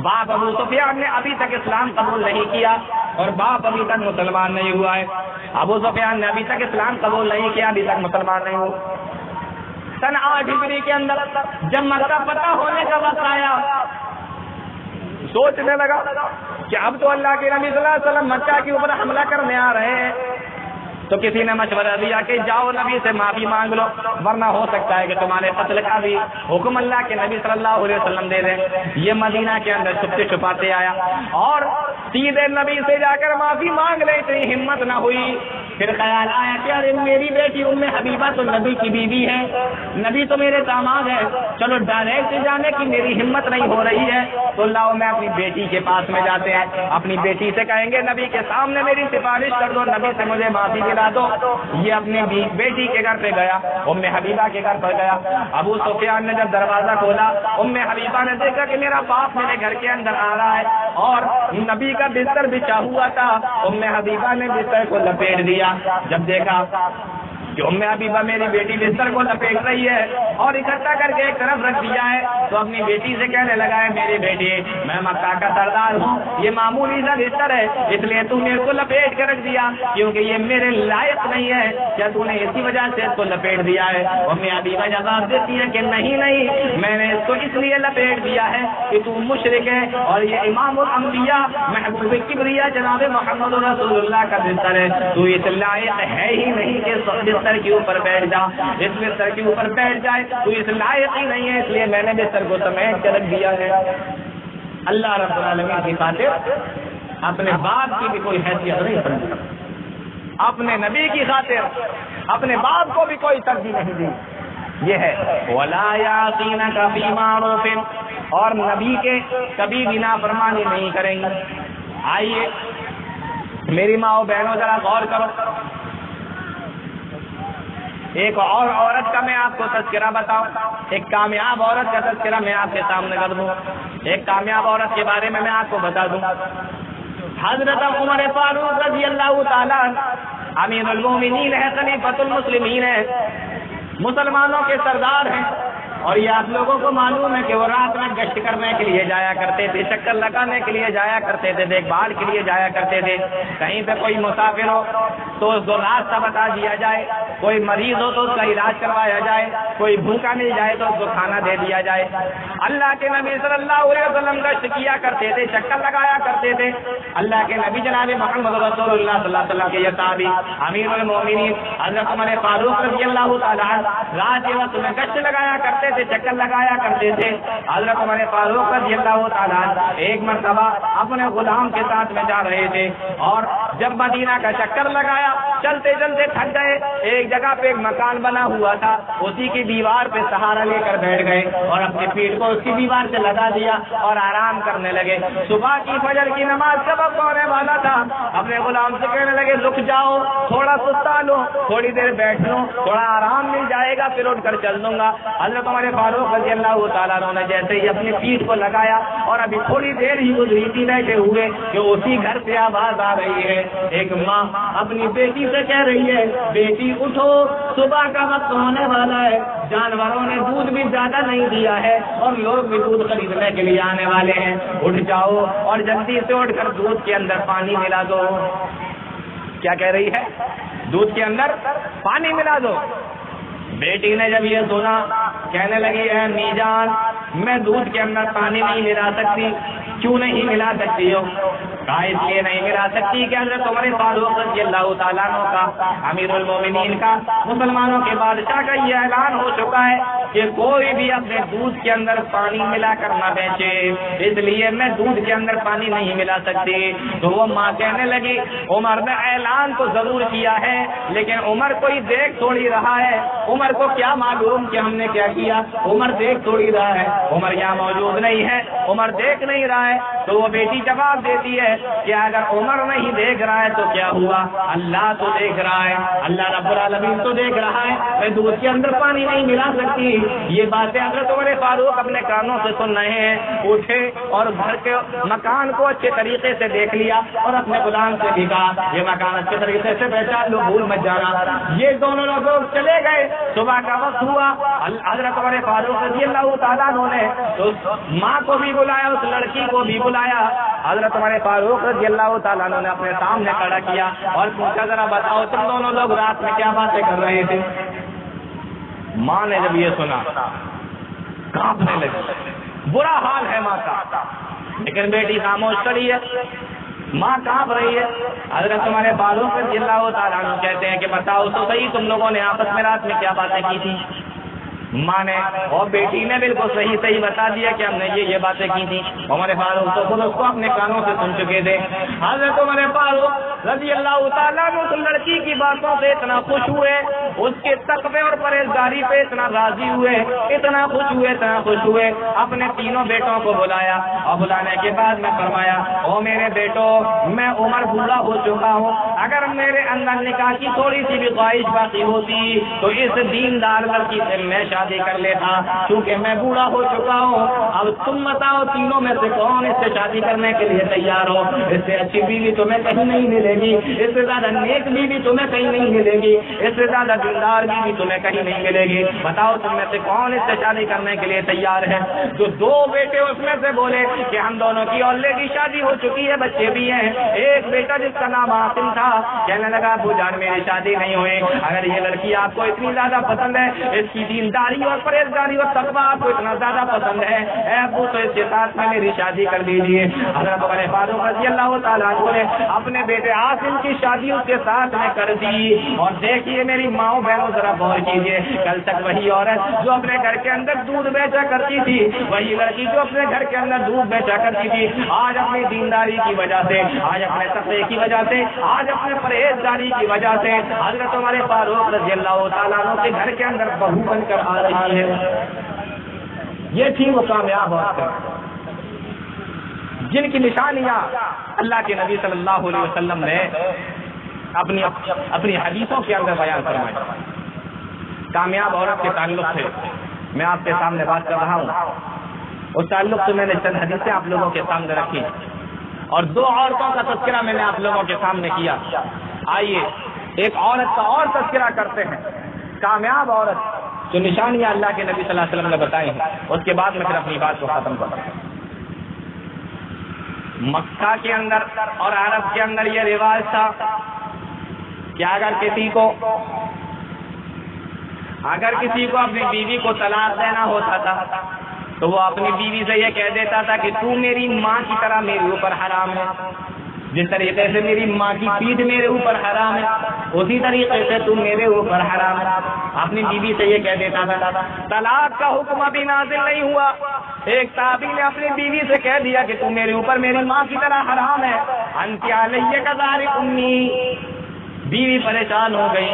باپ ابو سفیان نے ابھی تک اسلام قبول نہیں کیا اور باپ ابھی تک مسلمان نہیں ہوا ہے۔ ابو سفیان نے ابھی تک اسلام قبول نہیں کیا، ابھی تک مسلمان نہیں ہوا۔ سن 8 ہجری کے اندر جب مکہ فتح ہونے کا وقت آیا، سوچنے لگا کہ اب تو اللہ کے نبی صلی اللہ علیہ وسلم مکہ کے اوپر حملہ کرنے آ رہے ہیں، تو کسی نے مشورہ دیا کہ جاؤ نبی سے معافی مانگ لو، ورنہ ہو سکتا ہے کہ تمہارے قتل کا بھی حکم اللہ کے نبی صلی اللہ علیہ وسلم دے دیں۔ یہ مدینہ کے اندر چھپتے چھپاتے آیا اور سیدھے نبی سے جا کر معافی مانگ لے، اتنی ہمت نہ ہوئی۔ پھر خیال آیا کہ ارے میری بیٹی ام حبیبہ تو نبی کی بیوی ہے، نبی تو میرے داماد ہے، چلو ڈائریکٹ جانے کی میری ہمت نہیں ہو رہی ہے، تو لاؤ میں اپنی بیٹی کے پاس میں جاتے ہیں، اپنی بیٹی سے کہیں گے نبی کے سامنے میری سفارش کر دو، نبی سے مجھے معافی دلا دو۔ یہ اپنی بیٹی کے گھر پہ گیا، ام حبیبہ کے گھر پر گیا۔ ابو سفیان نے جب دروازہ کھولا، ام حبیبہ نے دیکھا کہ میرا باپ میرے گھر کے اندر آ رہا ہے اور نبی کا بستر بچھا ہوا تھا۔ ام حبیبہ نے بستر کو لپیٹ دیا۔ جب دیکھا کہ ام حبیبہ میری بیٹی بستر کو لپیٹ رہی ہے اور اکٹھا کر کے ایک طرف رکھ دیا ہے، تو اپنی بیٹی سے کہنے لگا ہے میری بیٹی میں مکہ کا سردار ہوں، یہ معمولی سا بستر ہے اس لیے تو میرے کو لپیٹ کے رکھ دیا کیونکہ یہ میرے لائق نہیں ہے، کیا تو نے اسی وجہ سے اس کو لپیٹ دیا ہے؟ ام حبیبہ جواب دیتی ہے کہ نہیں نہیں، میں نے اس کو اس لیے لپیٹ دیا ہے کہ تو مشرک ہے اور یہ امام الانبیاء محبوب کبریا جناب محمد رسول اللہ کا بستر ہے، تو اس لائق ہے ہی نہیں کہ بستر کے اوپر بیٹھ جا، اس بستر کے اوپر بیٹھ جائے تو اس لائق ہی نہیں ہے، اس لیے میں نے بستر کو سمیٹ کے رکھ دیا ہے۔ اللہ رب العالمین کی خاطر اپنے باپ کی بھی کوئی حیثیت نہیں سمجھا، اپنے نبی کی خاطر اپنے باپ کو بھی کوئی ترجیح نہیں دی۔ یہ ہے وَلَا يَعْصِينَكَ فِي مَعْرُوفٍ، اور نبی کے کبھی بھی نافرمانی نہیں کریں گے۔ آئیے میری ماں و بہنوں ذرا غور کرو، ایک اور عورت کا میں آپ کو تذکرہ بتاؤں، ایک کامیاب عورت کا تذکرہ میں آپ کے سامنے کر دوں، ایک کامیاب عورت کے بارے میں آپ کو بتا دوں۔ حضرت عمر فاروق رضی اللہ تعالیٰ امیر المومنین ہے، خلیفۃ المسلمین ہے، مسلمانوں کے سردار ہیں، اور یہ آپ لوگوں کو معلوم ہے کہ وہ رات میں گشت کرنے کے لیے جایا کرتے تھے، چکر لگانے کے لیے جایا کرتے تھے، دیکھ بھال کے لیے جایا کرتے تھے۔ کہیں پہ کوئی مسافر ہو تو اس کو راستہ بتا دیا جائے، کوئی مریض ہو تو اس کا علاج کروایا جائے، کوئی بھوکا مل جائے تو اس کو کھانا دے دیا جائے۔ اللہ کے نبی صلی اللہ علیہ وسلم گشت کیا کرتے تھے، چکر لگایا کرتے تھے۔ اللہ کے نبی جناب محمد رسول اللہ صلی اللہ علیہ وسلم کے یہ تابعی امیر المومنین حضرت عمر فاروق رضی اللہ تعالیٰ رات کے وقت میں گشت لگایا کرتے تھے، چکر لگایا کرتے تھے۔ حضرت عمر فاروق رضی اللہ تعالیٰ ایک مرتبہ اپنے غلام کے ساتھ میں جا رہے تھے، اور جب مدینہ کا چکر لگایا، چلتے چلتے تھک گئے، ایک جگہ پہ ایک مکان بنا ہوا تھا، اسی کی دیوار پہ سہارا لے کر بیٹھ گئے اور اپنی پیٹھ کو اس کی دیوار سے لگا دیا اور آرام کرنے لگے۔ صبح کی فجر کی نماز کا وقت ہونے والا تھا، اپنے غلام سے کہنے لگے رک جاؤ، تھوڑا سستا لو، تھوڑی دیر بیٹھ لو، تھوڑا آرام مل جائے گا، پھر اٹھ کر چل دوں گا۔ حضرت عمر فاروق رضی اللہ تعالیٰ عنہ نے جیسے ہی اپنی پیٹھ کو لگایا اور ابھی تھوڑی دیر ہی گزری تھی بیٹھے ہوئے کہ اسی گھر سے آواز آ رہی ہے، ایک ماں اپنی بیٹی سے کہہ رہی ہے بیٹی اٹھو، صبح کا وقت ہونے والا ہے، جانوروں نے دودھ بھی زیادہ نہیں دیا ہے اور لوگ بھی دودھ خریدنے کے لیے آنے والے ہیں، اٹھ جاؤ اور جلدی سے اٹھ کر دودھ کے اندر پانی ملا دو۔ کیا کہہ رہی ہے؟ دودھ کے اندر پانی ملا دو۔ بیٹی نے جب یہ سنا کہنے لگی اے امی جان، میں دودھ کے اندر پانی نہیں ملا سکتی۔ کیوں نہیں ملا سکتی ہو؟ کہا اس لیے نہیں ملا سکتی کہ حضرت عمر فاروق رضی اللہ تعالیٰ عنہ کا، امیر المومنین کا، مسلمانوں کے بادشاہ کا یہ اعلان ہو چکا ہے کہ کوئی بھی اپنے دودھ کے اندر پانی ملا کر نہ بیچے، اس لیے میں دودھ کے اندر پانی نہیں ملا سکتی۔ تو وہ ماں کہنے لگی عمر نے اعلان تو ضرور کیا ہے، لیکن عمر کوئی دیکھ تھوڑی رہا ہے، عمر کو کیا معلوم کہ ہم نے کیا کیا، عمر دیکھ تھوڑی رہا ہے، عمر یہاں موجود نہیں ہے، عمر دیکھ نہیں رہا ہے۔ تو وہ بیٹی جواب دیتی ہے کہ اگر عمر نہیں دیکھ رہا ہے تو کیا ہوا، اللہ تو دیکھ رہا ہے، اللہ رب العالمین تو دیکھ رہا ہے، میں دودھ کے اندر پانی نہیں ملا سکتی۔ یہ باتیں حضرت عمر فاروق اپنے کانوں سے سن رہے ہیں، اٹھے اور گھر کے مکان کو اچھے طریقے سے دیکھ لیا اور اپنے غلام سے بھی کہا یہ مکان اچھے طریقے سے پہچان لو، بھول مت جانا۔ یہ دونوں لوگ چلے گئے، صبح کا وقت ہوا، حضرت عمر فاروق رضی اللہ تعالیٰ عنہ نے اس ماں کو بھی بلایا، اس لڑکی کو بھی بلایا۔ حضرت عمر فاروق رضی اللہ تعالیٰ عنہ نے اپنے سامنے کھڑا کیا اور پوچھا ذرا بتاؤ تم دونوں لوگ رات میں کیا باتیں کر رہے تھے؟ ماں نے جب یہ سنا کانپنے لگی، برا حال ہے ماں کا، لیکن بیٹی خاموش کھڑی ہے، ماں کانپ رہی ہے۔ حضرت عمر فاروق رضی اللہ تعالیٰ عنہ کہتے ہیں کہ بتاؤ تو صحیح تم لوگوں نے آپس میں رات میں کیا باتیں کی تھی؟ ماں نے اور بیٹی نے بالکل صحیح بتا دیا کہ ہم نے یہ باتیں کی تھی۔ عمر فاروق تو خود اس کو اپنے کانوں سے سن چکے تھے۔ حضرت عمر فاروق رضی اللہ تعالیٰ عنہ اس لڑکی کی باتوں سے اتنا خوش ہوئے، اس کے تقوی اور پرہیزگاری پہ اتنا راضی ہوئے، اتنا خوش ہوئے، اپنے تینوں بیٹوں کو بلایا اور بلانے کے بعد میں فرمایا او میرے بیٹو، میں عمر بوڑھا ہو چکا ہوں، اگر میرے اندر نکاح کی تھوڑی سی بھی خواہش باقی ہوتی تو اس دیندار لڑکی سے میں شادی کر لیتا، کیونکہ میں بوڑھا ہو چکا ہوں۔ اب تم بتاؤ تینوں میں سے کون اس سے شادی کرنے کے لیے تیار ہو؟ اس سے اچھی بیوی تمہیں کہیں نہیں ملے گی، اس سے زیادہ نیک بیوی تمہیں کہیں نہیں ملے گی، اس سے زیادہ دیندار بیوی تمہیں کہیں نہیں ملے گی، بتاؤ تم میں سے کون اس سے شادی کرنے کے لیے تیار ہے؟ جو دو بیٹے اس میں سے بولے کہ ہم دونوں کی آلریڈی شادی ہو چکی ہے، بچے بھی ہیں، ایک بیٹا جس کا نام عاصم تھا کہنے لگا ابو جان میری شادی نہیں ہوئی، اگر یہ لڑکی آپ کو اتنی زیادہ پسند ہے، اس کی دینداری اور پرہیزگاری اور تقویٰ آپ کو اتنا زیادہ پسند ہے، اے ابو تو اس کے ساتھ میں میری شادی کر دیجیے۔ حضرت عمر فاروق رضی اللہ تعالیٰ عنہ نے اپنے بیٹے عاصم کی شادی اس کے ساتھ میں کر دی۔ اور دیکھیے میری ماؤں بہنوں ذرا غور کیجیے، کل تک وہی عورت جو اپنے گھر کے اندر دودھ بیچا کرتی تھی، وہی لڑکی جو اپنے گھر کے اندر دودھ بیچا کرتی تھی، آج اپنی دینداری کی وجہ سے، آج اپنے تقوی کی وجہ سے، آج اپنے پرہیزگاری کی وجہ سے حضرت عمر فاروق رضی اللہ تعالیٰ عنہ کے گھر کے اندر بہو بن کر آ رہی ہے۔ یہ تھی وہ کامیاب عورتیں جن کی نشانیاں اللہ کے نبی صلی اللہ علیہ وسلم نے اپنی حدیثوں کے اندر بیان فرمائی۔ کامیاب عورت کے تعلق سے میں آپ کے سامنے بات کر رہا ہوں، اس تعلق سے میں نے چند حدیثیں آپ لوگوں کے سامنے رکھی اور دو عورتوں کا تذکرہ میں نے آپ لوگوں کے سامنے کیا۔ آئیے ایک عورت کا اور تذکرہ کرتے ہیں، کامیاب عورت جو نشانیاں اللہ کے نبی صلی اللہ علیہ وسلم نے بتائی ہیں، اس کے بعد میں پھر اپنی بات کو ختم کرتا ہوں۔ مکہ کے اندر اور عرب کے اندر یہ رواج تھا کہ اگر کسی کو اپنی بیوی کو طلاق دینا ہوتا تھا تو وہ اپنی بیوی سے یہ کہہ دیتا تھا کہ تو میری ماں کی طرح میرے اوپر حرام ہے، جس طریقے سے میری ماں کی پیٹھ میرے اوپر حرام ہے اسی طریقے سے تو میرے اوپر حرام ہے۔ اپنی بیوی سے یہ کہہ دیتا تھا۔ طلاق کا حکم ابھی نازل نہیں ہوا، ایک تابعی نے اپنی بیوی سے کہہ دیا کہ تو میرے اوپر میری ماں کی طرح حرام ہے، انت علیہ کظہر امی۔ بیوی پریشان ہو گئی،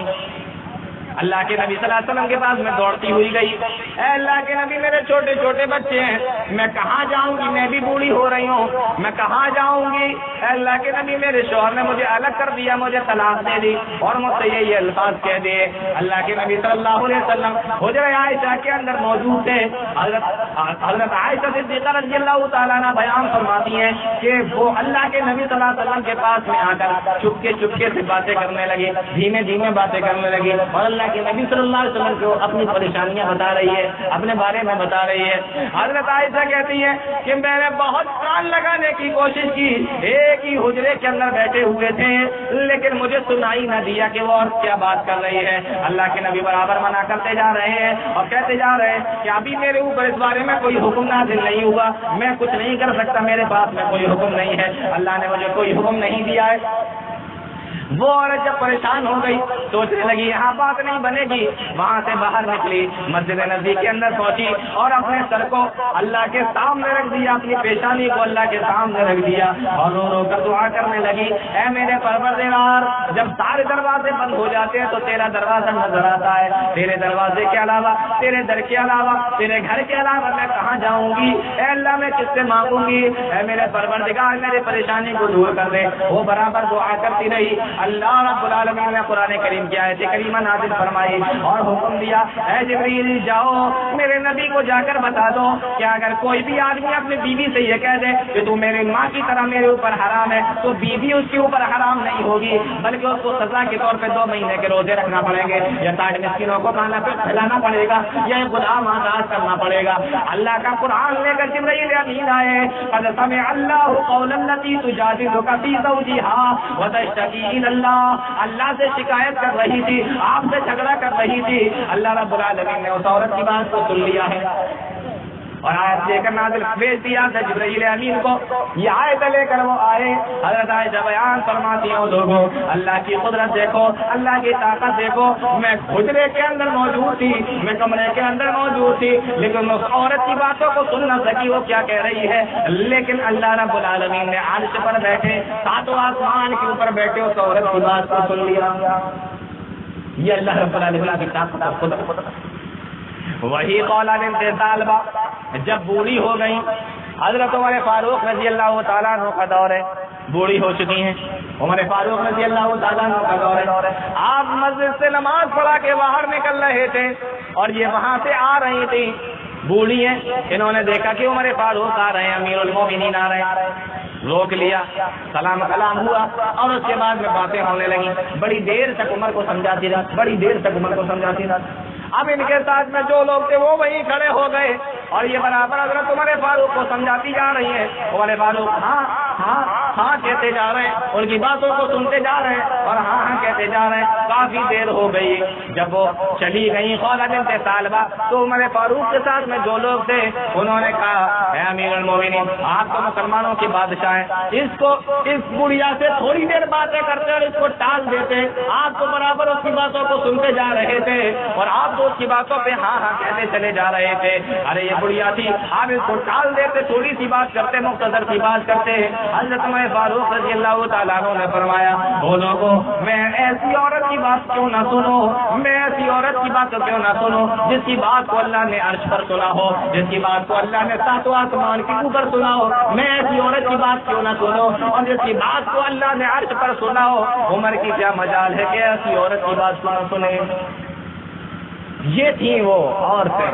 اللہ کے نبی صلی اللہ علیہ وسلم کے پاس میں دوڑتی ہوئی گئی، اے اللہ کے نبی میرے چھوٹے چھوٹے بچے ہیں، میں کہاں جاؤں گی، میں بھی بوڑھی ہو رہی ہوں، میں کہاں جاؤں گی؟ اے اللہ کے نبی میرے شوہر نے مجھے الگ کر دیا، مجھے طلاق دے دی اور مجھ سے یہ الفاظ کہہ دیے۔ اللہ کے نبی صلی اللہ علیہ وسلم حجرہ عائشہ کے اندر موجود تھے۔ حضرت عائشہ صدیقہ رضی اللہ تعالیٰ عنہ بیان فرماتی ہیں کہ وہ اللہ کے نبی صلی اللہ علیہ وسلم کے پاس میں آ کر چپکے چپکے سے باتیں کرنے لگی، دھیمے دھیمے باتیں کرنے لگی اور اللہ کے نبی صلی اللہ علیہ وسلم کو اپنی پریشانیاں بتا رہی ہے، اپنے بارے میں بتا رہی ہے۔ حضرت عائشہ کہتی ہے کہ میں نے بہت کان لگانے کی کوشش کی، ایک ہی حجرے کے اندر بیٹھے ہوئے تھے لیکن مجھے سنائی نہ دیا کہ وہ اور کیا بات کر رہی ہے۔ اللہ کے نبی برابر منع کرتے جا رہے ہیں اور کہتے جا رہے ہیں کہ ابھی میرے اوپر اس بارے میں کوئی حکم نازل نہیں ہوا، میں کچھ نہیں کر سکتا، میرے پاس میں کوئی حکم نہیں ہے، اللہ نے مجھے کوئی حکم نہیں دیا ہے۔ وہ عورت جب پریشان ہو گئی سوچنے لگی یہاں بات نہیں بنے گی، وہاں سے باہر نکلی، مسجد نبی کے اندر پہنچی اور اپنے سر کو اللہ کے سامنے رکھ دیا، اپنی پیشانی کو اللہ کے سامنے رکھ دیا اور رو رو کر دعا کرنے لگی، اے میرے پروردگار جب سارے دروازے بند ہو جاتے ہیں تو تیرا دروازہ نظر آتا ہے، تیرے دروازے کے علاوہ، تیرے در کے علاوہ، تیرے گھر کے علاوہ میں کہاں جاؤں گی؟ اے اللہ میں کس سے مانگوں گی؟ اے میرے پروردگار میرے پریشانی کو دور کر دے۔ وہ برابر دعا کرتی رہی۔ اللہ رب العالمین نے قرآن کریم کی آیت کریمہ نازل فرمائی اور حکم دیا، اے جبریل جاؤ میرے نبی کو جا کر بتا دو کہ اگر کوئی بھی آدمی اپنی بیوی سے یہ کہہ دے کہ تو میری ماں کی طرح میرے اوپر حرام ہے تو بیوی اس کے اوپر حرام نہیں ہوگی بلکہ اس کو سزا کے طور پہ 2 مہینے کے روزے رکھنا پڑیں گے، یا 60 مسکینوں کو کھانا کھلانا پڑے گا، یا غلام آزاد کرنا پڑے گا۔ اللہ کا قرآن لے کر جبرائیل امین آئے، قد سمع اللہ قول التي تجادلك في زوجها وتشتكي الى اللہ، اللہ سے شکایت کر رہی تھی، آپ سے جھگڑا کر رہی تھی، اللہ رب العالمین نے اس عورت کی بات کو سن لیا ہے اور آیت لے کر نازل بھیج دیا تھا جبرائیل امین کو۔ یہ آیت لے کر وہ آئے، حضرت عائشہ بیان فرماتی ہیں لوگوں اللہ کی قدرت دیکھو، اللہ کی طاقت دیکھو، میں حجرے کے اندر موجود تھی، میں کمرے کے اندر موجود تھی لیکن اس عورت کی باتوں کو سن نہ سکی وہ کیا کہہ رہی ہے، لیکن اللہ رب العالمین نے عرش پر بیٹھے 7 آسمان کے اوپر بیٹھے اس عورت کی بات کو سن لیا۔ یہ اللہ رب العالمین کی طاقت اور قدرت۔ وہی قولا بنت طالبہ جب بوڑھی ہو گئی، حضرت عمر فاروق رضی اللہ تعالیٰ عنہ کا دور ہے، بوڑھی ہو چکی ہیں، عمر فاروق رضی اللہ تعالیٰ عنہ کا دور ہے، آپ مسجد سے نماز پڑھا کے باہر نکل رہے تھے اور یہ وہاں سے آ رہی تھی، بوڑھی ہیں، انہوں نے دیکھا کہ عمر فاروق آ رہے ہیں، امیر المومنین آ رہے ہیں، روک لیا، سلام کلام ہوا اور اس کے بعد میں باتیں ہونے لگی، بڑی دیر تک عمر کو سمجھاتی رہا، بڑی دیر تک عمر کو سمجھاتی رہا۔ اب ان کے ساتھ میں جو لوگ تھے وہ وہیں کھڑے ہو گئے اور یہ برابر حضرت عمر فاروق کو سمجھاتی جا رہی ہیں، عمر فاروق ہاں ہاں ہاں کہتے جا رہے ہیں، ان کی باتوں کو سنتے جا رہے ہیں اور ہاں ہاں کہتے جا رہے ہیں۔ کافی دیر ہو گئی، جب وہ چلی گئی خولا بنت طالبہ تو عمر فاروق کے ساتھ میں جو لوگ تھے انہوں نے کہا، اے امیر المومنین آپ تو مسلمانوں کی بادشاہ ہیں، اس بڑھیا سے تھوڑی دیر باتیں کرتے اور اس کو ٹال دیتے، آپ تو برابر اس کی باتوں کو سنتے جا رہے تھے اور آپ اس کی باتوں پہ ہاں ہاں کہتے چلے جا رہے تھے، ارے یہ بڑھیا تھی، آپ اس کو ٹال دیتے، تھوڑی سی بات کرتے، مختصر سی بات کرتے۔ حضرت عمر فاروق رضی اللہ تعالیٰ عنہ نے فرمایا، وہ لوگوں میں ایسی عورت کی بات کیوں نہ سنوں، میں ایسی عورت کی بات کیوں نہ سنوں جس کی بات کو اللہ نے عرش پر سنا ہو، جس کی بات کو اللہ نے 7 آسمان کے اوپر سنا ہو، میں ایسی عورت کی بات کیوں نہ سنوں اور جس کی بات کو اللہ نے عرش پر سنا ہو، عمر کی کیا مجال ہے کہ ایسی عورت کی بات کیوں نہ سنے۔ یہ تھی وہ عورتیں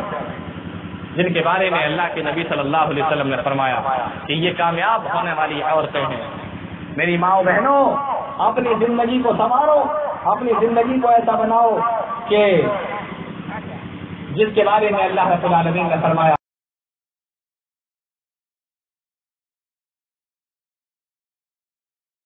جن کے بارے میں اللہ کے نبی صلی اللہ علیہ وسلم نے فرمایا کہ یہ کامیاب ہونے والی عورتیں ہیں۔ میری ماؤں بہنوں، اپنی زندگی کو سنوارو، اپنی زندگی کو ایسا بناؤ کہ جس کے بارے میں اللہ رب العالمین نے فرمایا